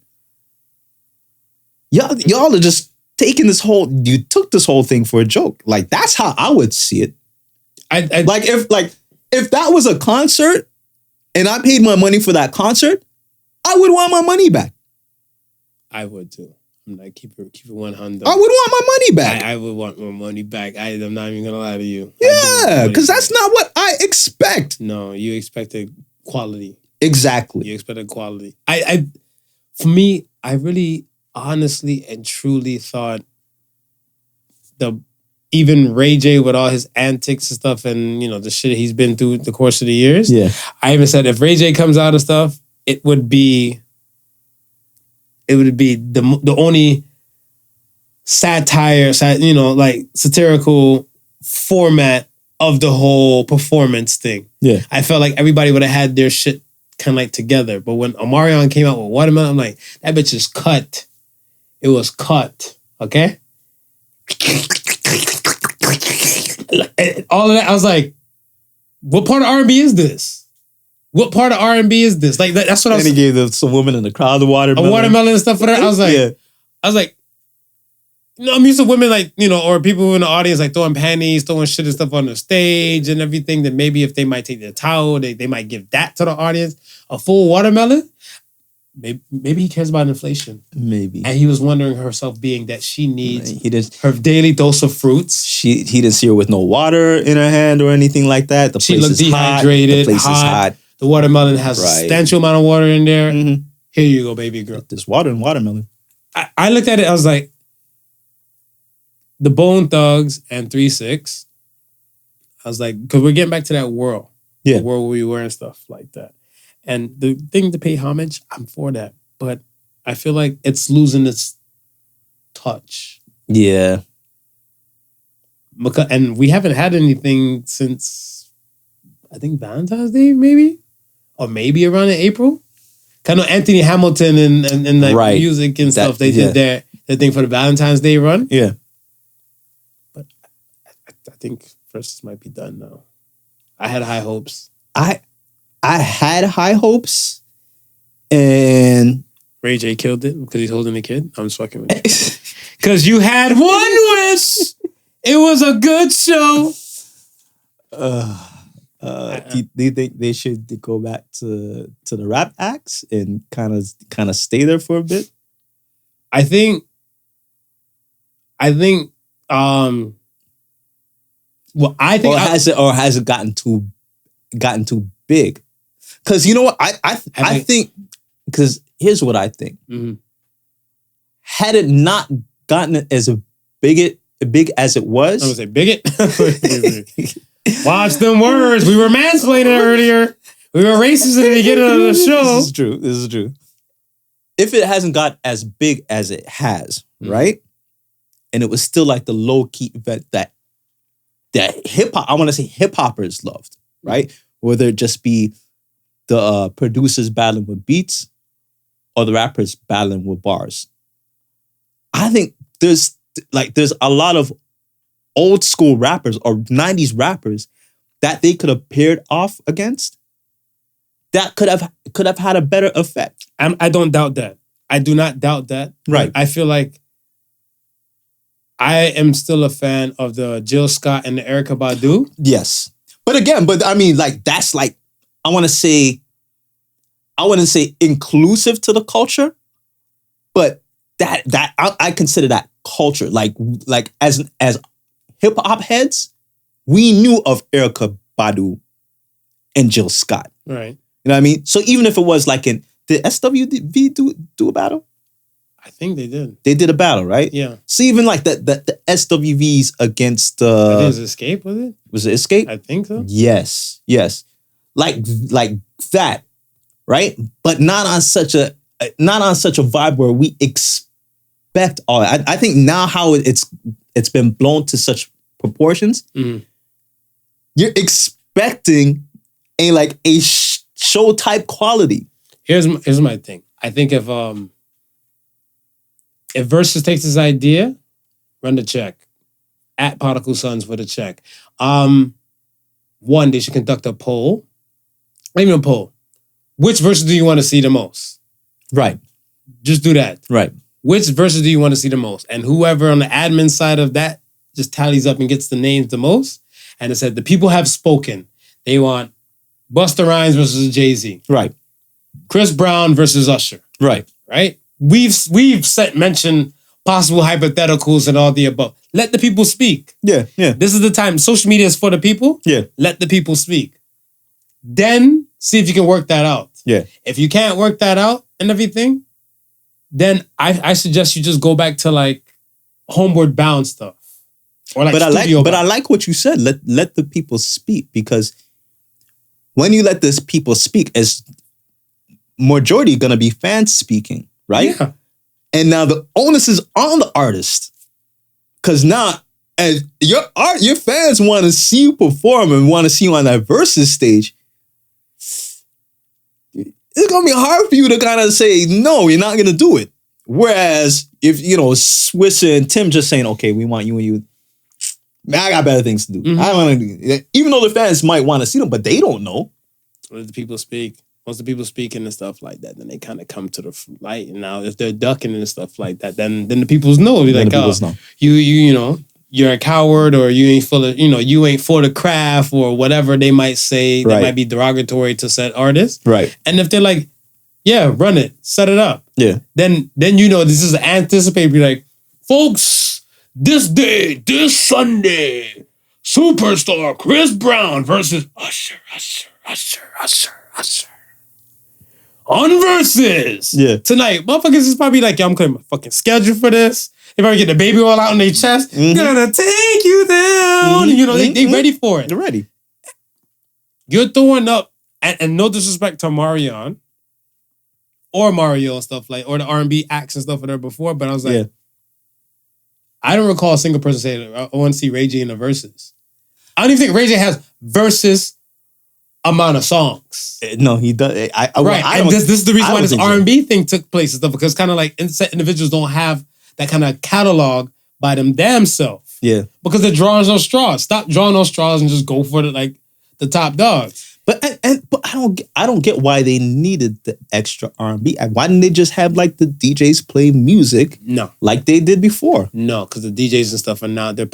y'all are just taking you took this whole thing for a joke. Like, that's how I would see it. If that was a concert and I paid my money for that concert, I would want my money back. I would too. I'm like, keep it 100. I would want my money back. I would want my money back. I'm not even gonna lie to you. Yeah, because that's not what I expect. No, you expected quality. Exactly. You expected quality. For me, I really honestly and truly thought even Ray J with all his antics and stuff, and you know the shit he's been through the course of the years. Yeah. I even said if Ray J comes out and stuff, it would be the only satirical format of the whole performance thing. Yeah. I felt like everybody would have had their shit kind of like together. But when Omarion came out with Watermelon, I'm like, that bitch is cut. It was cut. Okay? All of that, I was like, what part of R&B is this? What part of R&B is this? Like that's what I was. And he gave some woman in the crowd the watermelon. A watermelon and stuff for that. I was like, you know, I'm used to women like, you know, or people in the audience like throwing panties, throwing shit and stuff on the stage and everything. That maybe if they might take their towel, they might give that to the audience. A full watermelon. Maybe he cares about inflation. Maybe. And he was wondering herself being that she needs her daily dose of fruits. He didn't see her with no water in her hand or anything like that. She looked dehydrated. The place is hot. The watermelon has a substantial amount of water in there. Mm-hmm. Here you go, baby girl. There's water in watermelon. I looked at it, I was like, the Bone Thugs and 3-6. I was like, because we're getting back to that world. Yeah. The world where we were and stuff like that. And the thing to pay homage, I'm for that. But I feel like it's losing its touch. Yeah. And we haven't had anything since, I think, Valentine's Day, maybe? Or maybe around in April? Kind of Anthony Hamilton and like music and stuff. They did their thing for the Valentine's Day run. Yeah. But I think Verzuz might be done now. I had high hopes. I had high hopes, and Ray J killed it because he's holding the kid. I'm just fucking with you. Because you had one wish. It was a good show. Do you think they should go back to the rap acts and kind of stay there for a bit? I think. Well, I think, or has it gotten too big? Because you know what, I think, because here's what I think. Mm-hmm. Had it not gotten as big as it was, I was say bigot. Watch them words. We were mansplaining earlier. We were racist at the beginning of the show. This is true. If it hasn't got as big as it has, right? And it was still like the low key event that hip hop, I want to say hip hoppers loved, right? Whether it just be the producers battling with beats or the rappers battling with bars. I think there's a lot of old school rappers or 90s rappers that they could have paired off against that could have had a better effect. I don't doubt that. I do not doubt that. Right. I feel like I am still a fan of the Jill Scott and the Erykah Badu. Yes. But I mean, like, that's like, I wouldn't say inclusive to the culture, but that I consider that culture. Like as hip hop heads, we knew of Erykah Badu and Jill Scott. Right. You know what I mean? So even if it was like did SWV do a battle? I think they did. They did a battle, right? Yeah. So even like the SWVs against I think it was Escape, was it? Was it Escape? I think so. Yes. Like that, right? But not on such a vibe where we expect all. I think now how it's been blown to such proportions, you're expecting a show type quality. Here's my thing. I think if Verzuz takes this idea, run the check. At Podical Sons for the check. One, they should conduct a poll. Not even a poll. Which verses do you want to see the most? Right. Just do that. Right. Which verses do you want to see the most? And whoever on the admin side of that just tallies up and gets the names the most. And it said, the people have spoken. They want Busta Rhymes versus Jay-Z. Right. Chris Brown versus Usher. Right. Right? We've mentioned possible hypotheticals and all the above. Let the people speak. Yeah. This is the time. Social media is for the people. Yeah. Let the people speak. Then see if you can work that out. Yeah. If you can't work that out and everything, then I suggest you just go back to like Homeward Bound stuff. Or like I like what you said. Let the people speak, because when you let this people speak, as majority gonna be fans speaking, right? Yeah. And now the onus is on the artist, because now and your fans want to see you perform and want to see you on that Verzuz stage, it's gonna be hard for you to kind of say no, you're not gonna do it. Whereas if Swissa and Tim just saying, okay, we want you and you, man, I got better things to do. I don't want to do, even though the fans might want to see them, but they don't know. Let the people speak. Once the people speaking and stuff like that, then they kind of come to the light. And now if they're ducking and stuff like that, then the peoples know. Be like, oh, you're a coward, or you ain't full of, you ain't for the craft, or whatever they might say that might be derogatory to said artist. Right. And if they're like, yeah, run it, set it up. Yeah. Then this is anticipated. Be like, folks, this day, this Sunday, superstar Chris Brown versus Usher. On Verzuz. Yeah. Tonight, motherfuckers is probably like, I'm clearing my fucking schedule for this. They probably get the baby oil out in their chest. Gonna take you down. They ready for it. They're ready. You're throwing up, and no disrespect to Marion or Mario and stuff like, or the R&B acts and stuff that are before, but I was like, I don't recall a single person saying, I want to see Ray J in the Verzuz. I don't even think Ray J has Verzuz amount of songs. No, he does. This is the reason why this R&B thing took place and stuff, because kind of like individuals don't have that kind of catalog by them damn self. Yeah. Because they're drawing those straws. Stop drawing those straws and just go for the top dogs. But I don't get why they needed the extra R&B. Why didn't they just have like the DJs play music? No. Like they did before? No, because the DJs and stuff are now, their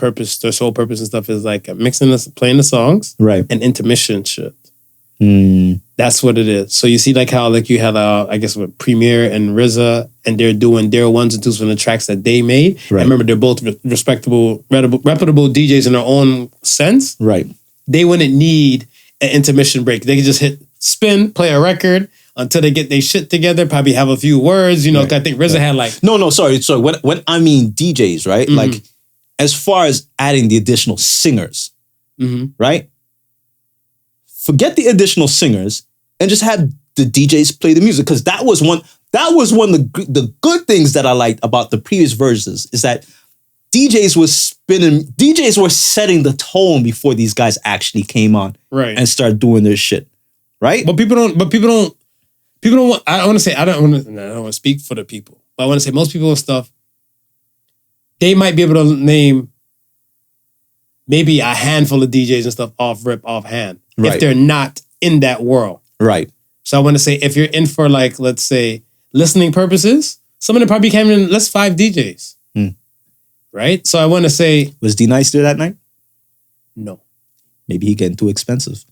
sole purpose and stuff is like playing the songs. Right. And intermission shit. That's what it is. So you see like how like you had I guess with Premier and RZA, and they're doing their ones and twos from the tracks that they made. Right. And remember, they're both reputable DJs in their own sense. Right. They wouldn't need an intermission break. They could just hit spin, play a record until they get their shit together, probably have a few words, right. I think RZA had like... No, sorry. When I mean DJs, right? Like, as far as adding the additional singers, right? Forget the additional singers and just have the DJs play the music, because that was one of the good things that I liked about the previous Verzuz, is that DJs were setting the tone before these guys actually came on, right, and started doing their shit, right? But people don't want. I want to speak for the people, but I want to say most people and stuff, they might be able to name maybe a handful of DJs and stuff offhand, right, if they're not in that world, right. So I want to say, if you're in for like, let's say, listening purposes, some of them probably came in, let's 5 DJs. Right? So I want to say... Was D Nice there that night? No. Maybe he getting too expensive.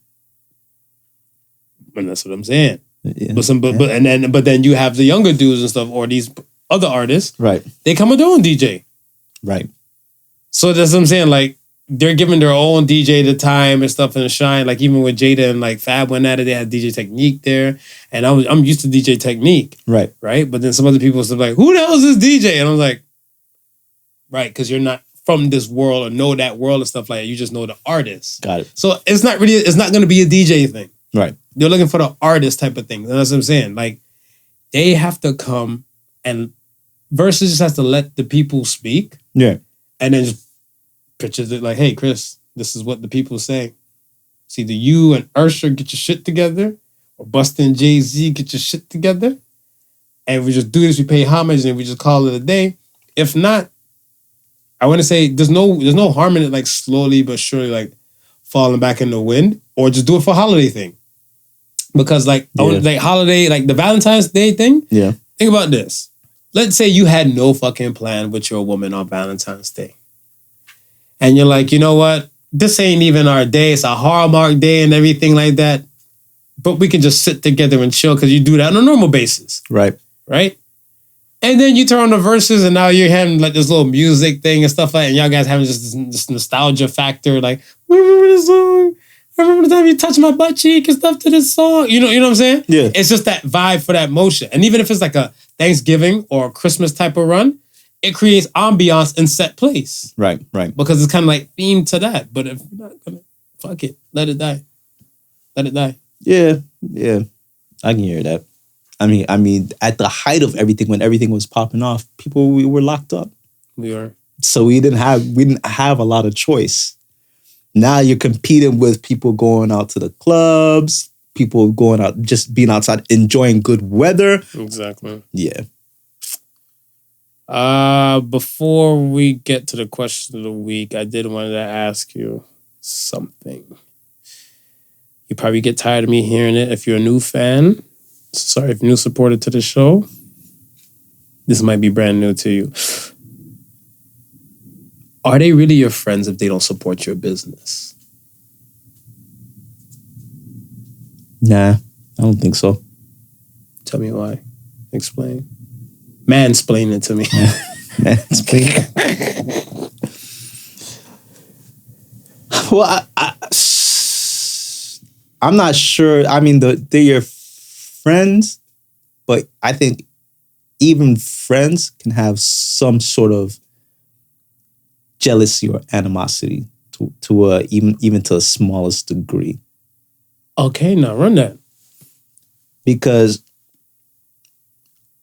And that's what I'm saying. Yeah. But then you have the younger dudes and stuff, or these other artists. Right. They come with their own DJ. Right. So that's what I'm saying. Like, they're giving their own DJ the time and stuff and the shine. Like, even with Jada and like Fab went at it, they had DJ Technique there. And I'm used to DJ Technique. Right. Right? But then some other people stuff like, who the hell is this DJ? And I was like, right, because you're not from this world or know that world and stuff like that. You just know the artist. Got it. So it's not going to be a DJ thing. Right. They're looking for the artist type of thing. That's what I'm saying. Like, they have to come, and Verzuz just has to let the people speak. Yeah. And then just pictures it like, hey, Chris, this is what the people say. It's either you and Usher get your shit together, or Busta and Jay-Z get your shit together. And we just do this, we pay homage, and we just call it a day. If not, I want to say there's no harm in it, like slowly but surely, like falling back in the wind, or just do it for a holiday thing. Because like holiday, like the Valentine's Day thing. Yeah. Think about this. Let's say you had no fucking plan with your woman on Valentine's Day, and you're like, you know what? This ain't even our day. It's a Hallmark day and everything like that. But we can just sit together and chill, because you do that on a normal basis. Right. Right. And then you turn on the Verzuz, and now you're having like this little music thing and stuff like that, and y'all guys having just this nostalgia factor, like, remember this song? I remember the time you touched my butt cheek and stuff to this song. You know what I'm saying? Yeah. It's just that vibe for that motion. And even if it's like a Thanksgiving or a Christmas type of run, it creates ambiance in set place. Right. Because it's kind of like themed to that. But if you're not gonna, fuck it. Let it die. Let it die. Yeah. I can hear that. I mean, at the height of everything, when everything was popping off, we were locked up. We were. So we didn't have a lot of choice. Now you're competing with people going out to the clubs, people going out, just being outside, enjoying good weather. Exactly. Yeah. Before we get to the question of the week, I did want to ask you something. You probably get tired of me hearing it. If you're a new fan, sorry, if you're new supporter to the show, this might be brand new to you. Are they really your friends if they don't support your business? Nah, I don't think so. Tell me why. Explain. Mansplain it to me. Mansplain. Well, I'm not sure. I mean, they're your friends, but I think even friends can have some sort of jealousy or animosity to even to the smallest degree. Okay, now run that. Because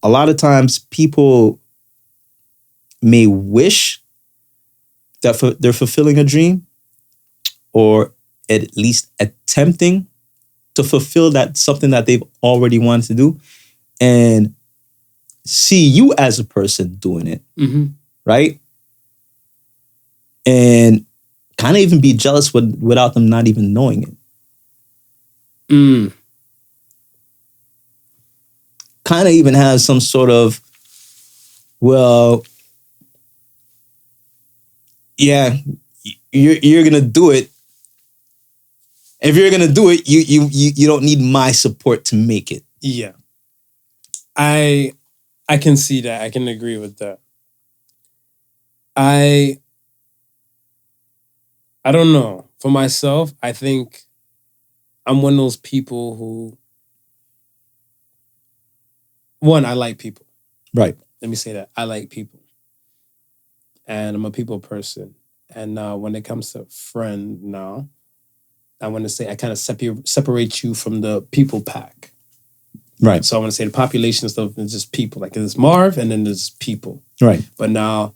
a lot of times people may wish that they're fulfilling a dream, or at least attempting to fulfill that something that they've already wanted to do, and see you as a person doing it, right? And kind of even be jealous without them not even knowing it. Kind of even have some sort of, well, yeah, you're gonna do it. If you're gonna do it, you don't need my support to make it. Yeah, I can see that. I can agree with that. I don't know. For myself, I think I'm one of those people who, one, I like people. Right. Let me say that. I like people. And I'm a people person. And when it comes to friend now, I want to say I kind of separate you from the people pack. Right. So I want to say the population stuff is just people. Like there's Marv and then there's people. Right. But now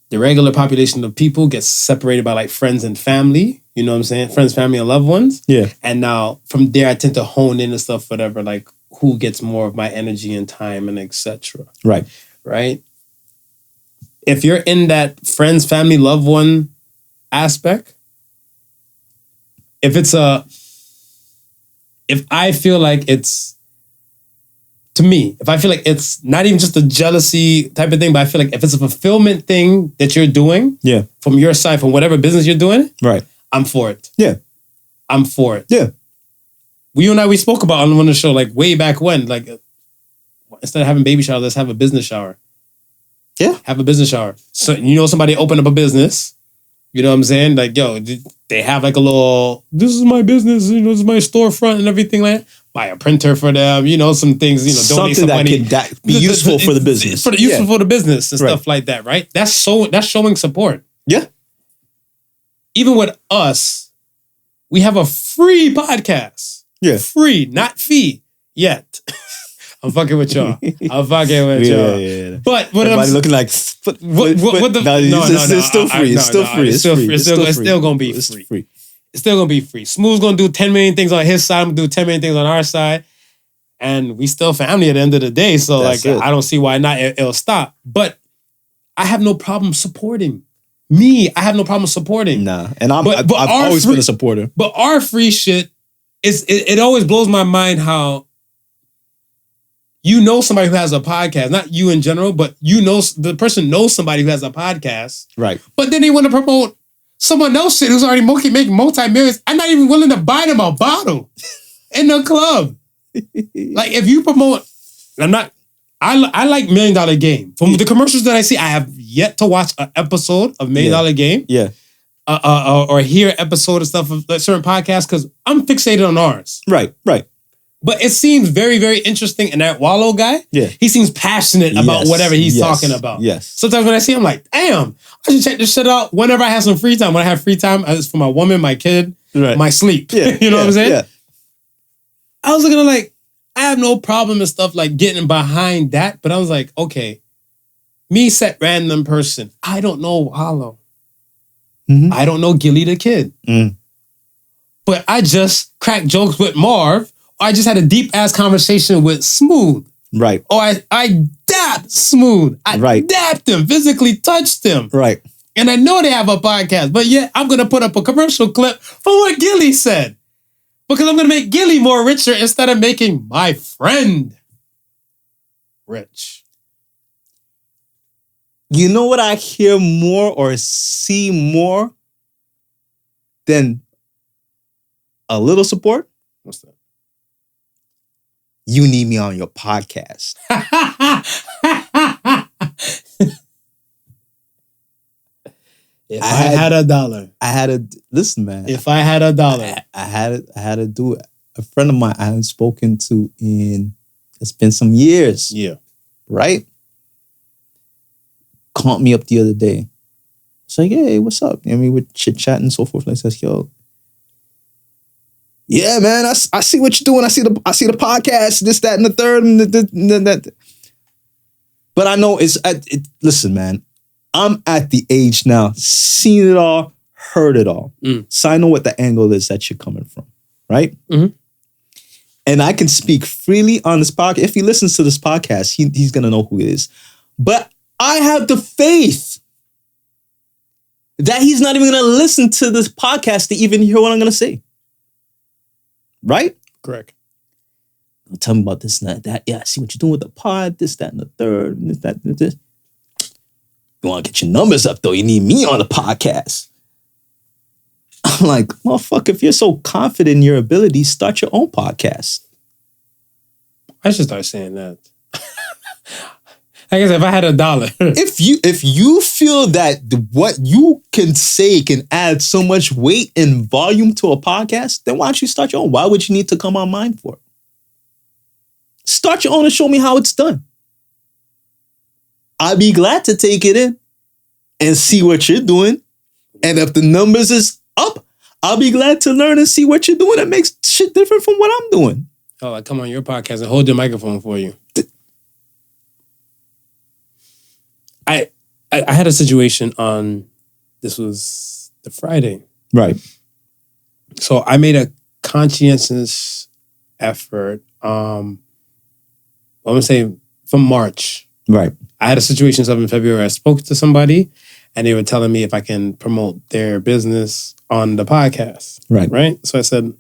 the regular population of people gets separated by like friends and family. You know what I'm saying? Friends, family, and loved ones. Yeah. And now from there, I tend to hone in and stuff, whatever, like who gets more of my energy and time and etc. Right. Right. If you're in that friends, family, loved one aspect, if I feel like it's, to me, if I feel like it's not even just a jealousy type of thing, but I feel like if it's a fulfillment thing that you're doing, from your side, from whatever business you're doing, right, I'm for it. Yeah. I'm for it. Yeah. We spoke about on the show, like way back when, like instead of having baby shower, let's have a business shower. Yeah. Have a business shower. So, somebody opened up a business, you know what I'm saying? Like, yo, they have like a little, this is my business, this is my storefront and everything like that. Buy a printer for them, some things, donate some money. That could be useful for the business. Useful for the business and stuff like that, right? That's showing support. Yeah. Even with us, we have a free podcast. Yeah. Free, not fee yet. I'm fucking with y'all. y'all. Yeah. But what everybody looking like, it's still free. It's still gonna be free. It's still gonna be free. Smooth's gonna do 10 million things on his side. I'm gonna do 10 million things on our side, and we still family at the end of the day. So I don't see why not. It'll stop. But I have no problem supporting. I have no problem supporting. Nah, and I've always been a supporter. But our free shit it always blows my mind how somebody who has a podcast, not you in general, but the person knows somebody who has a podcast. Right. But then they want to promote someone else shit who's already making multi-millions. I'm not even willing to buy them a bottle in the club. Like if you promote, I like $1 Million Game. From the commercials that I see, I have yet to watch an episode of $1 Million Game. Yeah. Or hear an episode of stuff of certain podcasts because I'm fixated on ours. Right. But it seems very, very interesting. And that Wallow guy, he seems passionate about whatever he's talking about. Yes. Sometimes when I see him, I'm like, damn, I should check this shit out whenever I have some free time. When I have free time, it's for my woman, my kid, my sleep. Yeah. You know what I'm saying? Yeah. I was looking at I have no problem and stuff like getting behind that. But I was like, okay, Me set random person. I don't know Hollow. Mhm. I don't know Gilly the Kid. But I just cracked jokes with Marv. Or I just had a deep ass conversation with Smooth. Right. Or I dapped Smooth. I dapped him, physically touched him. Right. And I know they have a podcast, but yet I'm going to put up a commercial clip for what Gilly said. Because I'm going to make Gilly more richer instead of making my friend rich. You know what I hear more or see more than a little support? What's that? You need me on your podcast. If I had $1. Listen, man. If I had $1. I had to do it. A friend of mine I had spoken to it's been some years. Yeah. Right? Called me up the other day. It's like, hey, what's up? I mean, we're chit-chatting and so forth. And I says, yo, yeah, man, I see what you're doing. I see the podcast, this, that, and the third, and that. But I know listen, man, I'm at the age now, seen it all, heard it all. So I know what the angle is that you're coming from, right? Mm-hmm. And I can speak freely on this podcast. If he listens to this podcast, he's going to know who it is. But I have the faith that he's not even going to listen to this podcast to even hear what I'm going to say. Right? Correct. Tell me about this and that. Yeah, I see what you're doing with the pod, this, that, and the third, and this, that, and this. You want to get your numbers up, though. You need me on the podcast. I'm like, motherfucker, if you're so confident in your ability, start your own podcast. I should start saying that. I guess if I had $1. If you feel that what you can say can add so much weight and volume to a podcast, then why don't you start your own? Why would you need to come on mine for it? Start your own and show me how it's done. I'd be glad to take it in and see what you're doing. And if the numbers is up, I'll be glad to learn and see what you're doing that makes shit different from what I'm doing. Oh, I come on your podcast and hold the microphone for you. I had a situation this was the Friday. Right. So I made a conscientious effort, I'm going to say from March. Right. I had a situation in February. I spoke to somebody and they were telling me if I can promote their business on the podcast. Right. Right. So I said,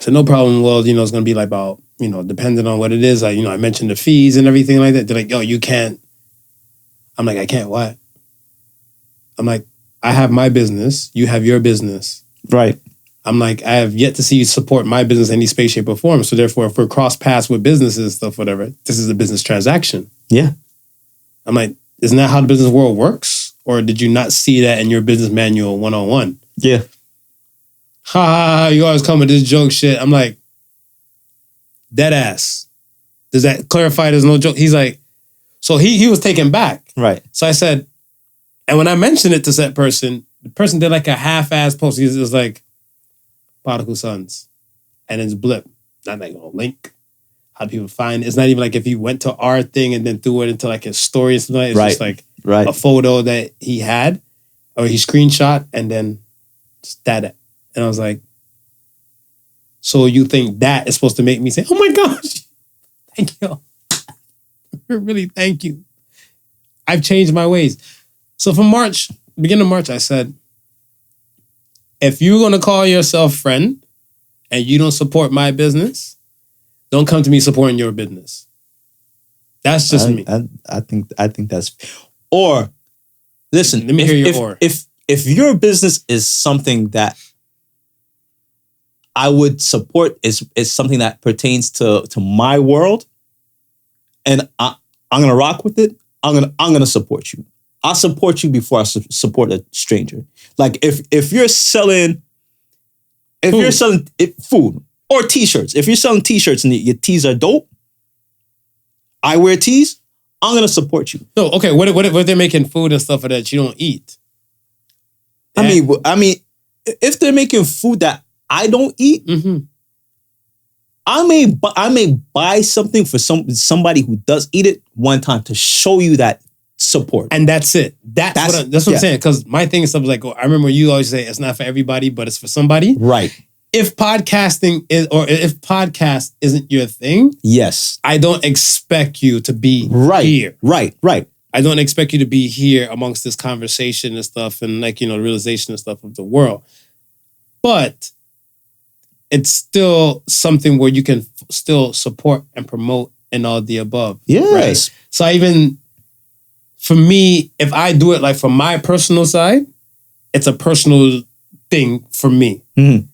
no problem. Well, it's going to be like about, depending on what it is. I mentioned the fees and everything like that. They're like, yo, you can't. I'm like, I can't what? I'm like, I have my business. You have your business. Right. I'm like, I have yet to see you support my business in any space, shape, or form. So therefore, if we're cross paths with businesses, stuff, whatever, this is a business transaction. Yeah. I'm like, isn't that how the business world works? Or did you not see that in your business manual 101? Yeah. Ha, you always come with this joke shit. I'm like, dead ass. Does that clarify there's no joke? He's like, so he was taken back. Right. So I said, and when I mentioned it to that person, the person did like a half-ass post. It was like, Podical Sons. And it's blip. Not like a link. How do people find it? It's not even like if he went to our thing and then threw it into like his story or something. It's just like a photo that he had or he screenshot and then just that. And I was like, so you think that is supposed to make me say, oh my gosh, thank you. Really, thank you. I've changed my ways. So from beginning of March, I said, if you're going to call yourself friend and you don't support my business, don't come to me supporting your business. That's just me. I think that's, or listen, let me hear your or. If your business is something that I would support, is something that pertains to my world, and I'm gonna rock with it, I'm gonna support you. I'll support you before I support a stranger. Like if you're selling, you're selling food or t-shirts, if you're selling t-shirts and your tees are dope, I wear tees, I'm gonna support you. No, okay. What if they're making food and stuff that you don't eat? I mean, if they're making food that I don't eat, mm-hmm. I may buy something for somebody who does eat it one time to show you that support. And that's it. That's what I'm saying. Because my thing is something like, I remember you always say it's not for everybody, but it's for somebody. Right. If podcasting if podcast isn't your thing, yes, I don't expect you to be here. Right. I don't expect you to be here amongst this conversation and stuff and like, realization and stuff of the world. But it's still something where you can still support and promote and all the above. Yes. Right? So for me, if I do it like from my personal side, it's a personal thing for me. Mm-hmm.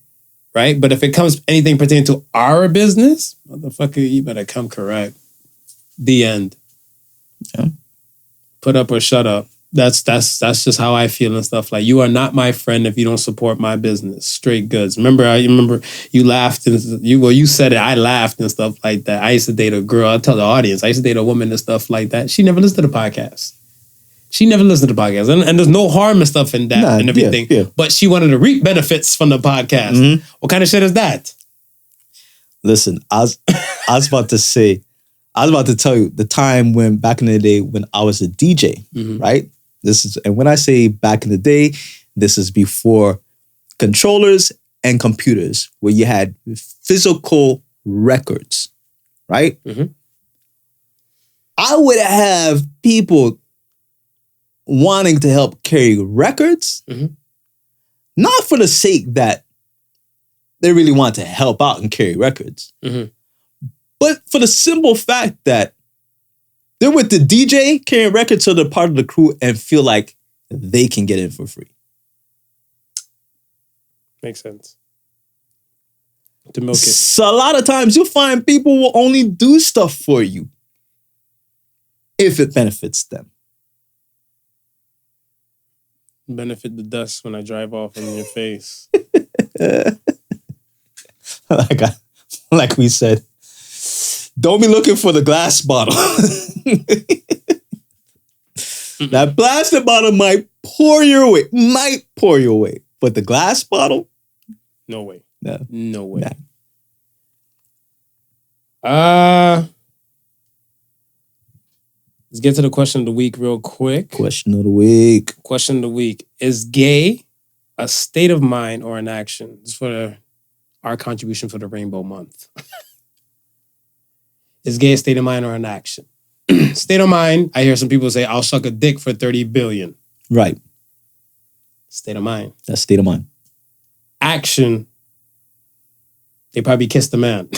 Right? But if it comes anything pertaining to our business, motherfucker, you better come correct. The end. Yeah. Put up or shut up. That's just how I feel and stuff. Like, you are not my friend if you don't support my business. Straight goods. Remember you laughed and you said it. I laughed and stuff like that. I used to date a girl. I'll tell the audience. I used to date a woman and stuff like that. She never listened to the podcast. And there's no harm and stuff in that and everything. Yeah. But she wanted to reap benefits from the podcast. Mm-hmm. What kind of shit is that? Listen, I was about to tell you the time when back in the day when I was a DJ, mm-hmm. right? And when I say back in the day, this is before controllers and computers, where you had physical records, right? Mm-hmm. I would have people wanting to help carry records, mm-hmm. not for the sake that they really want to help out and carry records, mm-hmm. but for the simple fact that they're with the DJ carrying records, so they're part of the crew and feel like they can get in for free. Makes sense. To milk it. So a lot of times you'll find people will only do stuff for you if it benefits them. Benefit the dust when I drive off in your face. like we said, don't be looking for the glass bottle. That plastic bottle might pour your way. But the glass bottle? No way. No way. Let's get to the question of the week real quick. Question of the week. Is gay a state of mind or an action? This is for our contribution for the Rainbow Month. Is gay a state of mind or an action? State of mind, I hear some people say, I'll suck a dick for 30 billion. Right. State of mind. That's state of mind. Action, they probably kissed a man.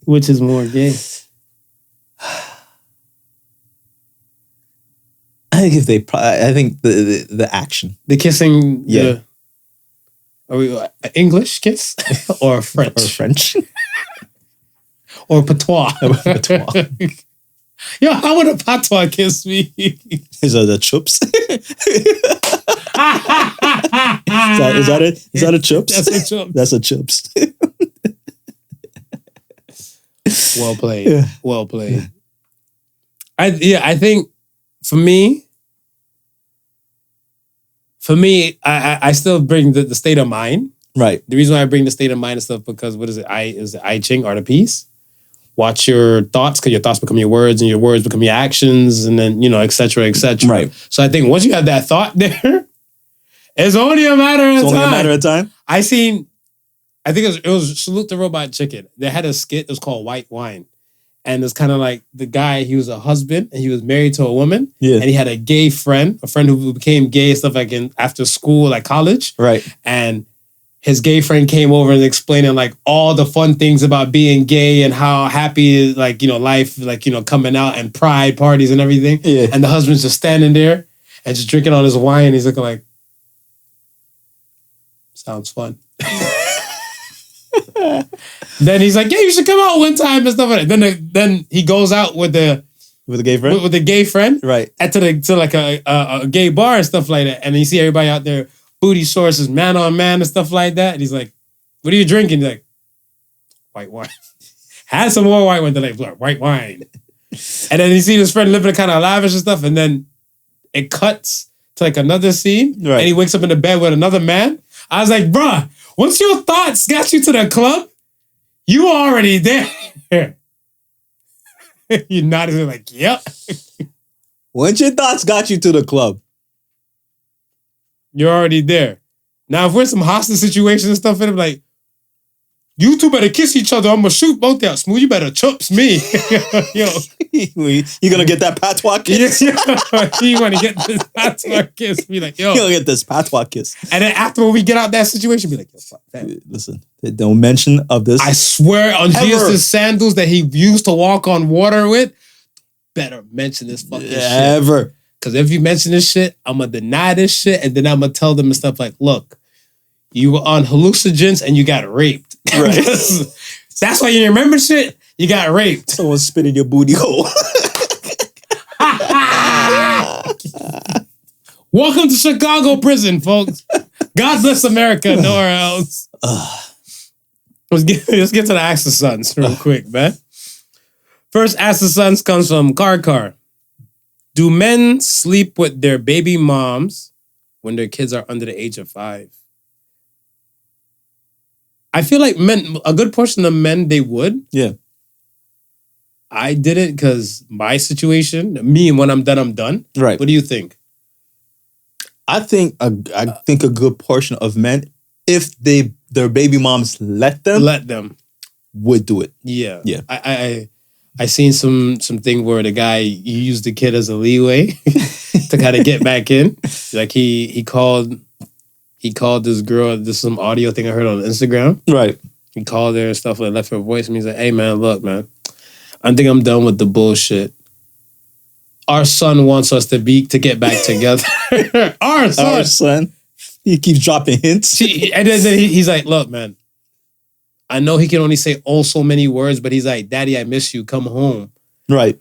Which is more gay? I think the action. The kissing, yeah. Are we English kiss or French? Or patois. Yo, how would a patois kiss me? Is that the chups? Is that it? Is that a chups? That's a chups. That's a chups. Well played. Yeah. Well played. I think for me, I still bring the state of mind. Right. The reason why I bring the state of mind and stuff because what is it? I Ching, art of peace. Watch your thoughts because your thoughts become your words and your words become your actions and then, et cetera, et cetera. Right. So I think once you have that thought there, it's only a matter of time. I think it was Salute the Robot Chicken. They had a skit, it was called White Wine. And it's kind of like the guy, he was a husband and he was married to a woman. Yeah. And he had a gay friend, a friend who became gay and stuff like after school, like college. Right. And his gay friend came over and explaining like all the fun things about being gay and how happy life, coming out and pride parties and everything. Yeah. And the husband's just standing there and just drinking all his wine. He's looking like, sounds fun. Then he's like, yeah, you should come out one time and stuff like that. Then he goes out with the gay friend? With the gay friend. Right. To like a gay bar and stuff like that. And you see everybody out there, booty sources, man on man and stuff like that. And he's like, what are you drinking? He's like, white wine. Had some more white wine. They're like, white wine. And then you see his friend living kind of lavish and stuff. And then it cuts to like another scene. Right. And he wakes up in the bed with another man. I was like, bruh, once your thoughts got you to the club, you already there. You nodded like, yep. Once your thoughts got you to the club, you're already there. Now, if we're in some hostage situations and stuff, and I'm like, you two better kiss each other. I'm gonna shoot both y'all. Smooth, you better chumps me. Yo, you gonna get that patois kiss? You want to get this patois kiss? Be like, yo, you gonna get this patois kiss. And then after we get out that situation, be like, yo, fuck that. Listen, don't mention of this. I swear on Jesus' sandals that he used to walk on water with. Better mention this fucking shit. Ever. Because if you mention this shit, I'm gonna deny this shit, and then I'm gonna tell them and stuff like, look, you were on hallucinogens and you got raped. Right. That's why you remember shit. You got raped. Someone spit in your booty hole. Welcome to Chicago prison, folks. God bless America. Nowhere else. Let's get to the Ask the Sons real quick, man. First Ask the Sons comes from Car. Do men sleep with their baby moms when their kids are under the age of 5? I feel like men, a good portion of men, they would. Yeah. I didn't because my situation, me, and when I'm done, I'm done. Right. What do you think? I think a good portion of men, if their baby moms let them, would do it. Yeah. Yeah. I seen some thing where the guy used the kid as a leeway to kind of get back in. Like he called this girl. This is some audio thing I heard on Instagram. Right. He called her and stuff like left her voice, and he's like, "Hey man, look man, I think I'm done with the bullshit. Our son wants us to get back together. Our son. He keeps dropping hints. And then he's like, look man, I know he can only say oh so many words, but he's like, Daddy, I miss you. Come home. Right.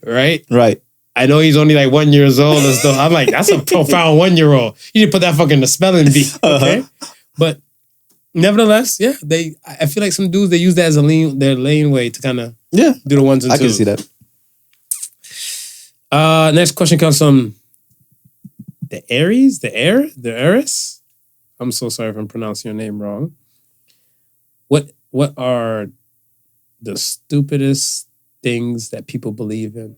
I know he's only like 1 year old and stuff. I'm like, that's a profound 1-year-old. You need to put that fucking in the spelling bee, okay? But nevertheless, yeah, I feel like some dudes, they use that as their lane way to kind of do the ones and twos. I can see that. Next question comes from the Aries. I'm so sorry if I'm pronouncing your name wrong. What are the stupidest things that people believe in?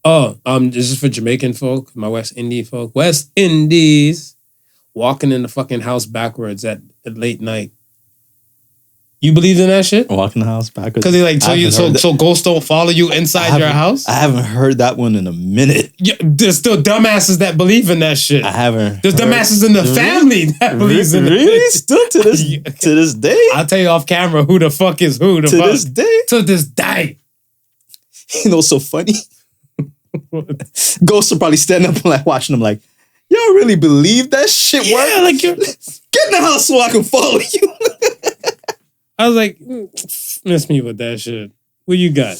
This is for Jamaican folk, my West Indies folk. West Indies, walking in the fucking house backwards at late night. You believe in that shit? Walking the house backwards. Because they like so ghosts don't follow you inside your house? I haven't heard that one in a minute. Yeah, there's still dumbasses that believe in that shit. I haven't. There's dumbasses in the family that believes in it. Really? Still to this day? I'll tell you off camera who the fuck is who. This day? To this day. You know what's so funny? Ghosts will probably stand up and like watching them like, y'all really believe that shit works? Yeah, like get in the house so I can follow you. I was like, miss me with that shit. What you got?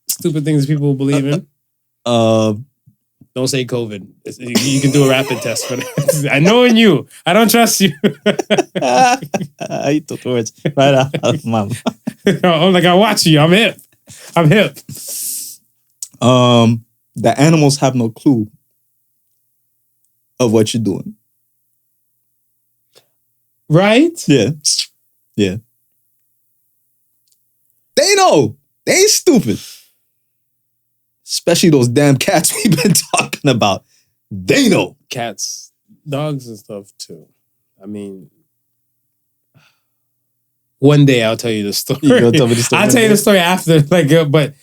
Stupid things people believe in? Don't say COVID. You can do a rapid test for that. I know in you. I don't trust you. I took the words right out of my mouth. I'm like, I watch you. I'm hip. The animals have no clue of what you're doing. Right? Yeah. They know. They ain't stupid. Especially those damn cats we've been talking about. They know. Cats, dogs and stuff too. I mean, one day I'll tell you the story. You gonna tell me the story? I'll tell you the story after. But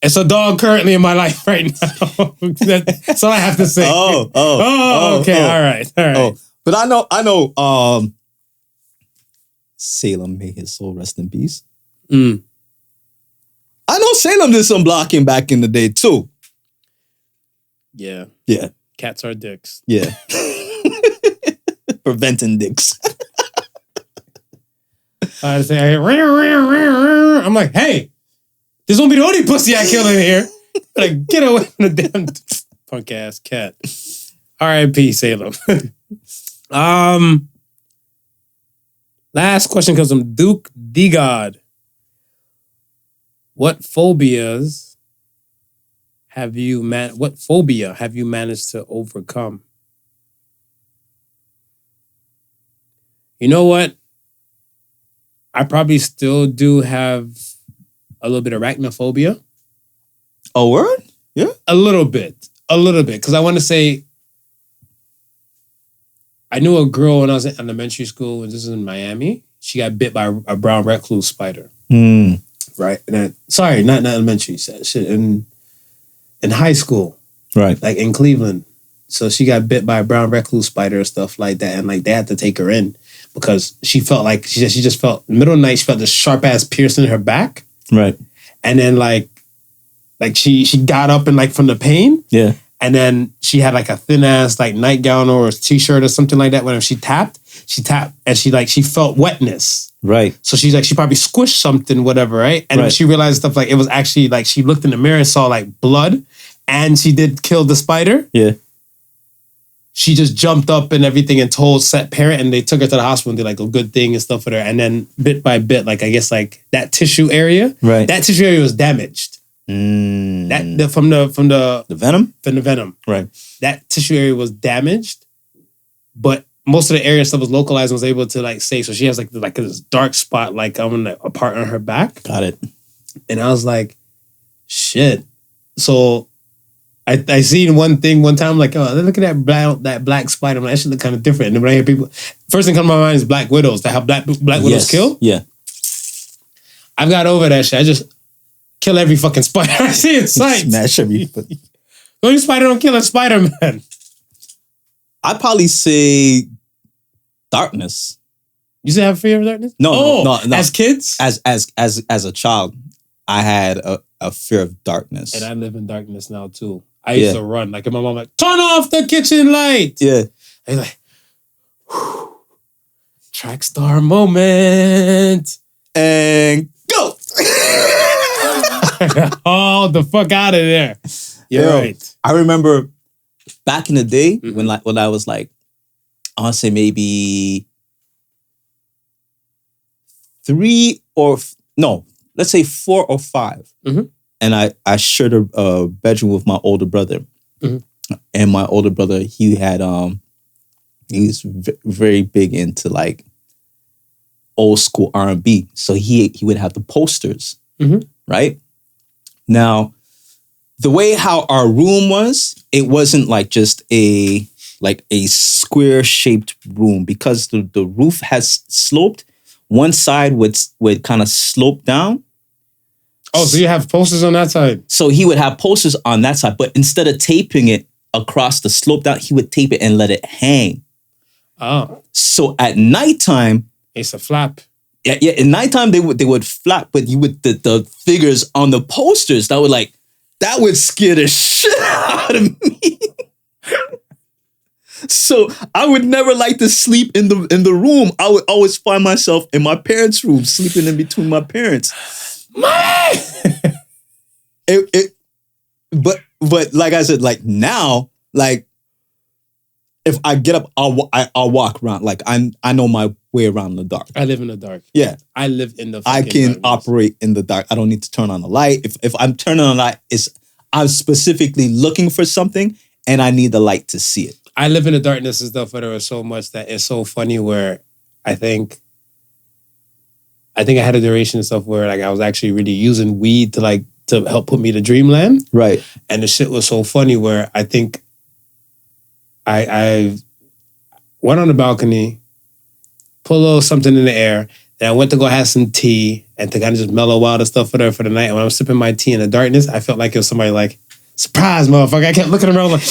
it's a dog currently in my life right now. That's all I have to say. Okay. All right. But I know, Salem, may his soul rest in peace. I know Salem did some blocking back in the day too. Yeah. Cats are dicks. Yeah. Preventing dicks. I say, I'm like, hey, this won't be the only pussy I kill in here. Like, get away from the damn punk ass cat. R.I.P. Salem. Last question comes from Duke D. God. What phobia have you managed to overcome? You know what? I probably still do have a little bit of arachnophobia. A word? Yeah. A little bit. Because I want to say, I knew a girl when I was in elementary school, and this is in Miami. She got bit by a brown recluse spider. Right? And not elementary. Shit, in high school. Right. Like in Cleveland. So she got bit by a brown recluse spider and stuff like that. And like they had to take her in because she felt like, she just felt, middle of the night, she felt this sharp ass piercing in her back. Right. And then like she got up and like from the pain. Yeah. And then she had like a thin ass like nightgown or a t-shirt or something like that. Whenever she tapped and she felt wetness. Right. So she's like, she probably squished something, whatever, right? And when she realized stuff like it was actually like she looked in the mirror and saw like blood and she did kill the spider. Yeah. She just jumped up and everything and told set parent and they took her to the hospital and did like a good thing and stuff with her. And then bit by bit, like I guess like that tissue area. Right. That tissue area was damaged. That from the venom? From the venom. Right. That tissue area was damaged, but most of the area stuff was localized and was able to like say, so she has like this dark spot like on a part on her back. Got it. And I was like, shit. So I seen one thing one time, like, oh, look at that black spider. I'm like, that shit look kind of different. And when I hear people, first thing come to my mind is black widows. That how black widows kill. Yeah. I've got over that shit. I just kill every fucking spider I see in sight. Smash every. Only spider don't kill a spider, man. I'd probably say darkness. You still have fear of darkness? No. As kids? As a child, I had a fear of darkness. And I live in darkness now too. I used to run. Like, and my mom like, turn off the kitchen light. Yeah. And like, whew, track star moment. And go. Oh, the fuck out of there. You're right. I remember back in the day when I was like, I want to say maybe 4 or 5. And I shared a bedroom with my older brother. And my older brother, he was very big into like old school R&B. So he would have the posters, right? Now, the way how our room was, it wasn't like just a square shaped room because the roof has sloped. One side would kind of slope down. Oh, so you have posters on that side? So he would have posters on that side, but instead of taping it across the slope down, he would tape it and let it hang. Oh. So at nighttime, it's a flap. Yeah. At nighttime they would flap, but you would the figures on the posters that would scare the shit out of me. So I would never like to sleep in the room. I would always find myself in my parents' room, sleeping in between my parents. But like I said, like now, like if I get up, I'll walk around. Like I know my way around in the dark. I live in the dark. Yeah, I live in the. I can darkness. operate in the dark. I don't need to turn on the light. If I'm turning on the light, I'm specifically looking for something, and I need the light to see it. I live in the darkness and stuff, but there was so much that it's so funny where I think I had a duration and stuff where like I was actually really using weed to help put me to dreamland. Right. And the shit was so funny where I think I went on the balcony, put a little something in the air, and I went to go have some tea and to kind of just mellow out and stuff for the night. And when I was sipping my tea in the darkness, I felt like it was somebody like, surprise, motherfucker. I kept looking around like,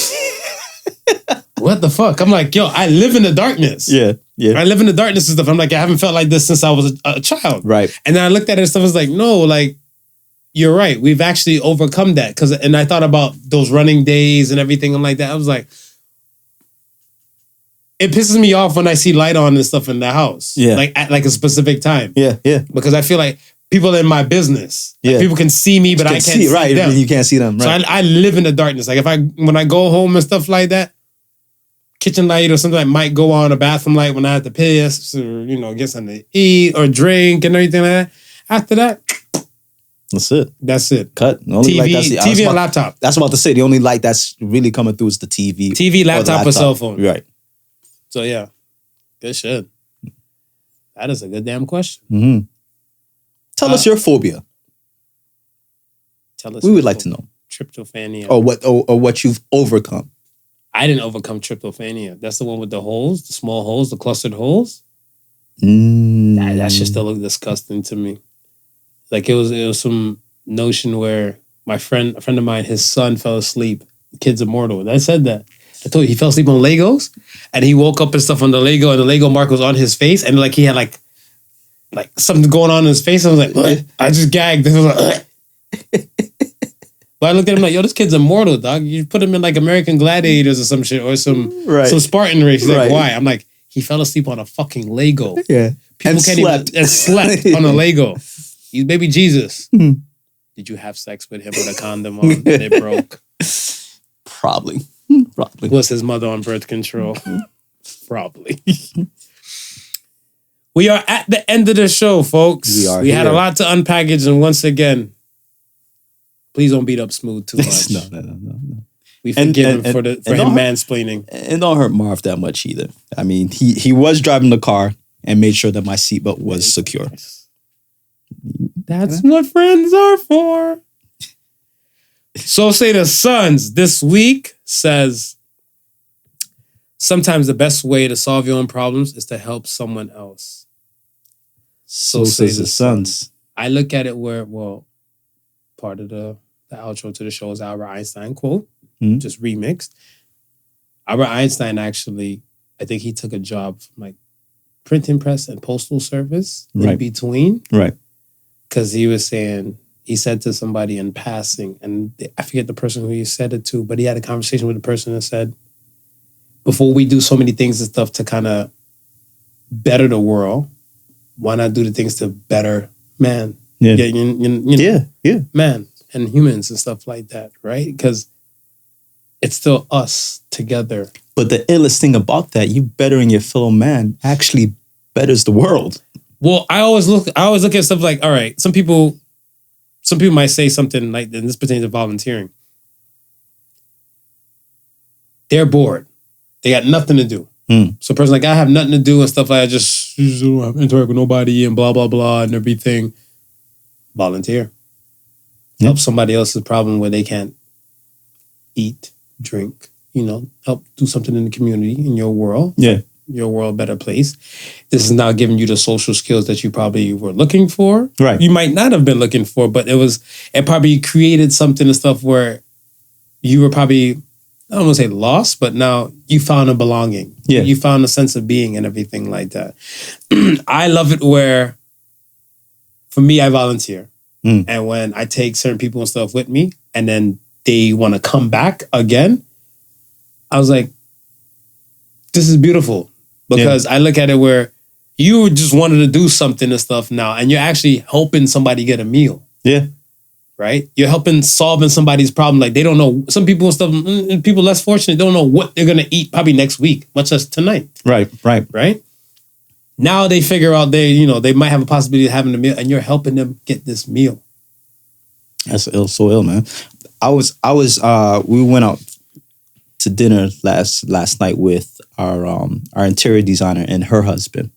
what the fuck? I'm like, yo, I live in the darkness. Yeah. I live in the darkness and stuff. I'm like, I haven't felt like this since I was a child. Right. And then I looked at it and stuff. I was like, no, like, you're right. We've actually overcome that. And I thought about those running days and everything and like that. I was like, it pisses me off when I see light on and stuff in the house. Yeah. Like at like a specific time. Yeah. Because I feel like people in my business, like people can see me, but I can't see them. You can't see them. Right. So I live in the darkness. Like when I go home and stuff like that, kitchen light or something that might go on, a bathroom light when I have to piss or, get something to eat or drink and everything like that. After that, that's it. Cut. The only TV and laptop. That's about to say the only light that's really coming through is the TV. TV, laptop, or cell phone. Right. So yeah, good shit. That is a good damn question. Mm-hmm. Tell us your phobia. Tell us. We would like to know. Tryptophania. Or what you've overcome. I didn't overcome tryptophania. That's the one with the holes, the small holes, the clustered holes. That shit still look disgusting to me. Like it was some notion where a friend of mine, his son fell asleep. The kid's immortal. And I said that. I told you he fell asleep on Legos, and he woke up and stuff on the Lego, and the Lego mark was on his face, and like he had like something going on in his face. I was like, "Ugh." I just gagged. I was like, "Ugh." But I looked at him like, yo, this kid's immortal, dog. You put him in like American Gladiators or some shit, or some Spartan race. He's like, why? I'm like, he fell asleep on a fucking Lego. Yeah. People and slept on a Lego. He's baby Jesus. Did you have sex with him with a condom on and it broke? Probably. Was his mother on birth control? Probably. We are at the end of the show, folks. We had a lot to unpackage, and once again, please don't beat up Smooth too much. No. We forgive him for him mansplaining. And don't hurt Marv that much either. I mean, he was driving the car and made sure that my seatbelt was secure. That's what friends are for. So say the Sons this week says, sometimes the best way to solve your own problems is to help someone else. So says the Sons. I look at it where, part of the outro to the show is Albert Einstein quote, just remixed. Albert Einstein actually, I think he took a job from like printing press and postal service in between. Right. Because he said to somebody in passing, and I forget the person who he said it to, but he had a conversation with the person and said, before we do so many things and stuff to kind of better the world, why not do the things to better man? Yeah. Yeah. Man and humans and stuff like that, right? Because it's still us together. But the illest thing about that, you bettering your fellow man actually betters the world. Well, I always look at stuff like, all right, some people might say something like, and this pertains to volunteering. They're bored. They got nothing to do. So a person like, I have nothing to do and stuff like that, just don't interact with nobody and blah, blah, blah and everything. Volunteer. Help somebody else's problem where they can't eat, drink, help do something in the community, in your world. Yeah. Your world a better place. This is now giving you the social skills that you probably were looking for. Right. You might not have been looking for, but it probably created something and stuff where you were probably, I don't want to say lost, but now you found a belonging. Yeah. You found a sense of being and everything like that. I love it where, for me, I volunteer. And when I take certain people and stuff with me, and then they want to come back again, I was like, this is beautiful. Because I look at it where you just wanted to do something and stuff now, and you're actually helping somebody get a meal. Yeah. Right? You're helping solving somebody's problem. Like they don't know, some people and stuff, people less fortunate, don't know what they're going to eat probably next week, much less tonight. Right. Now they figure out they might have a possibility of having a meal, and you're helping them get this meal. That's so ill, man. We went out to dinner last night with our interior designer and her husband,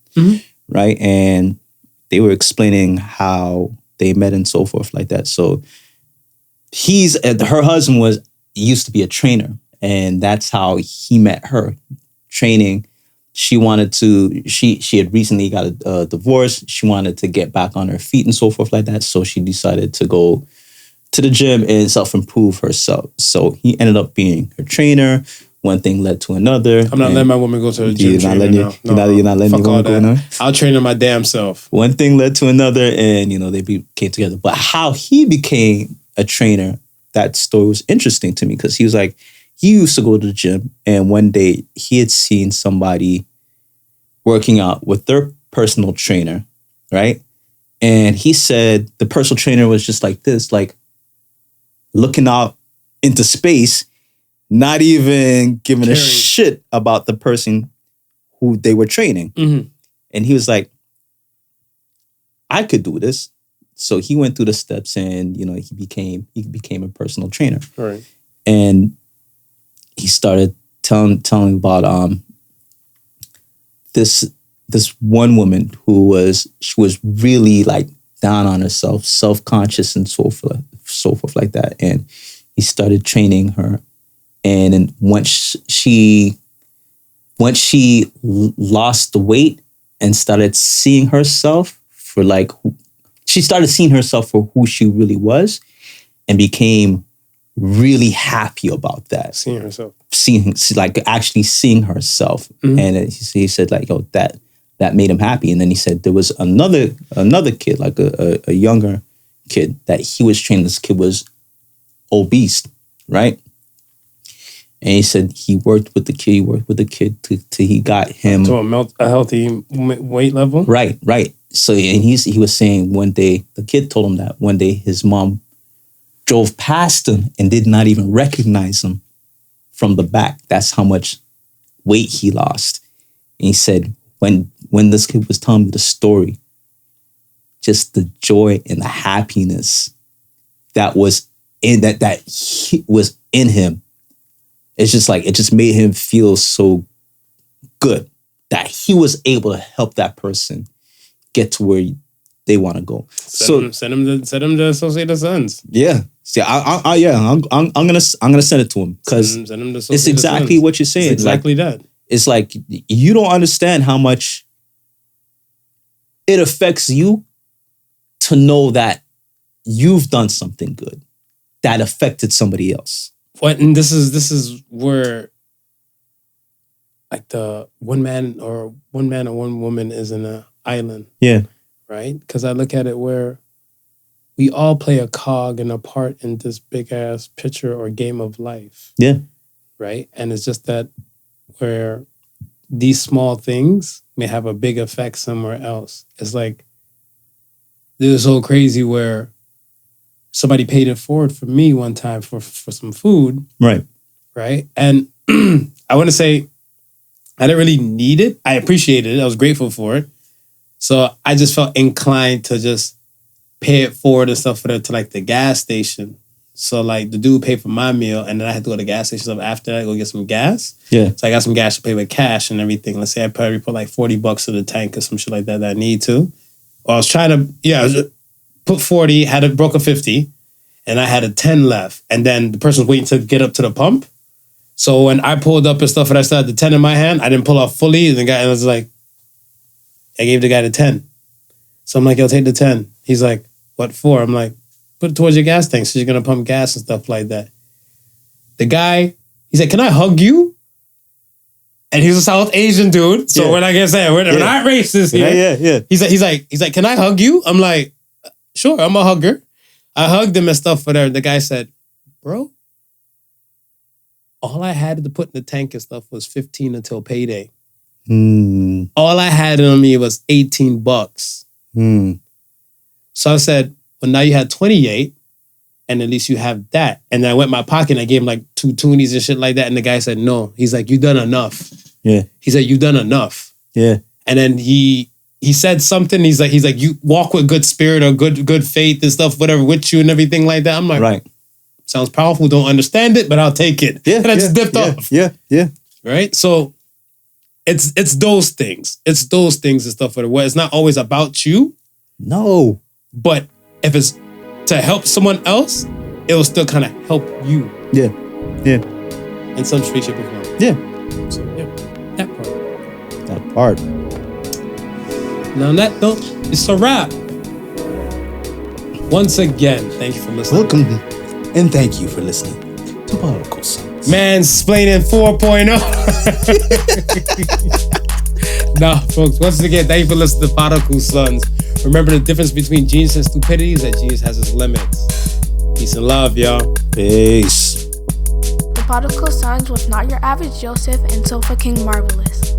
right? And they were explaining how they met and so forth like that. So her husband used to be a trainer, and that's how he met her, training. She had recently got a divorce. She wanted to get back on her feet and so forth like that. So she decided to go to the gym and self-improve herself. So he ended up being her trainer. One thing led to another. I'm not letting my woman go to the gym. You're not letting your woman go now? I'll train her my damn self. One thing led to another, and they came together. But how he became a trainer, that story was interesting to me, because he was like, he used to go to the gym, and one day he had seen somebody working out with their personal trainer, right? And he said the personal trainer was just like this, like looking out into space, not even giving a shit about the person who they were training. And he was like, I could do this. So he went through the steps, and he became a personal trainer. Right. And he started telling about this one woman she was really like down on herself, self-conscious and so forth like that. And he started training her. And then once she lost the weight and started seeing herself for like, she started seeing herself for who she really was and became really happy about that. Seeing herself. Actually seeing herself. Mm-hmm. And he said like, oh, that made him happy. And then he said there was another kid, like a younger kid that he was training. This kid was obese, right? And he said he worked with the kid till he got him to a healthy weight level. Right. So and he was saying one day, the kid told him that one day his mom drove past him and did not even recognize him from the back. That's how much weight he lost. And he said when this kid was telling me the story, just the joy and the happiness that was in that he was in him. It's just like, it just made him feel so good that he was able to help that person get to where they want to go. Send him to Associated Sons. Yeah. See, I'm gonna send it to him because it's exactly Sons. What you're saying. It's exactly that. It's like you don't understand how much it affects you to know that you've done something good that affected somebody else. And this is where like the one man or one woman is in an island. Yeah. Right? Because I look at it where we all play a cog and a part in this big ass picture or game of life. Yeah. Right? And it's just that where these small things may have a big effect somewhere else. It's like, this is so crazy where somebody paid it forward for me one time for some food. Right. Right. And I want to say I didn't really need it. I appreciated it. I was grateful for it. So I just felt inclined to just pay it forward and stuff for them to like the gas station. So like the dude paid for my meal and then I had to go to the gas station after that, go get some gas. Yeah. So I got some gas to pay with cash and everything. Let's say I probably put like $40 in the tank or some shit like that I need to. Or I was trying to, put 40, broke a 50, and I had a 10 left. And then the person was waiting to get up to the pump. So when I pulled up and stuff and I still had the 10 in my hand, I didn't pull off fully. And the guy was like, I gave the guy the 10. So I'm like, yo, take the 10. He's like, what for? I'm like, put it towards your gas tank so you're going to pump gas and stuff like that. The guy, he said, can I hug you? And he's a South Asian dude. So when I get said, we're not racist here. Yeah. He's like, can I hug you? I'm like, sure, I'm a hugger. I hugged him and stuff for there. The guy said, bro, all I had to put in the tank and stuff was 15 until payday. All I had on me was $18. So I said, well, now you had 28, and at least you have that. And then I went in my pocket and I gave him like 2 toonies and shit like that. And the guy said, no. He's like, you done enough. Yeah. He said, you done enough. Yeah. And then he said something. He's like, you walk with good spirit or good faith and stuff, whatever, with you and everything like that. I'm like, right. Sounds powerful. Don't understand it, but I'll take it. Yeah. And I just dipped off. Yeah. Right. So it's those things. It's those things and stuff where it's not always about you. No. But if it's to help someone else, it will still kind of help you. Yeah. In some shape or form. Yeah. So yeah, that part. Now on that note, it's a wrap. Once again, thank you for listening. Welcome and thank you for listening to Podical Sons. Mansplaining 4.0. Nah, folks, once again, thank you for listening to Podical Sons. Remember the difference between genius and stupidity is that genius has its limits. Peace and love, y'all. Peace. The Podical Sons was not your average Joseph and Sofa King Marvelous.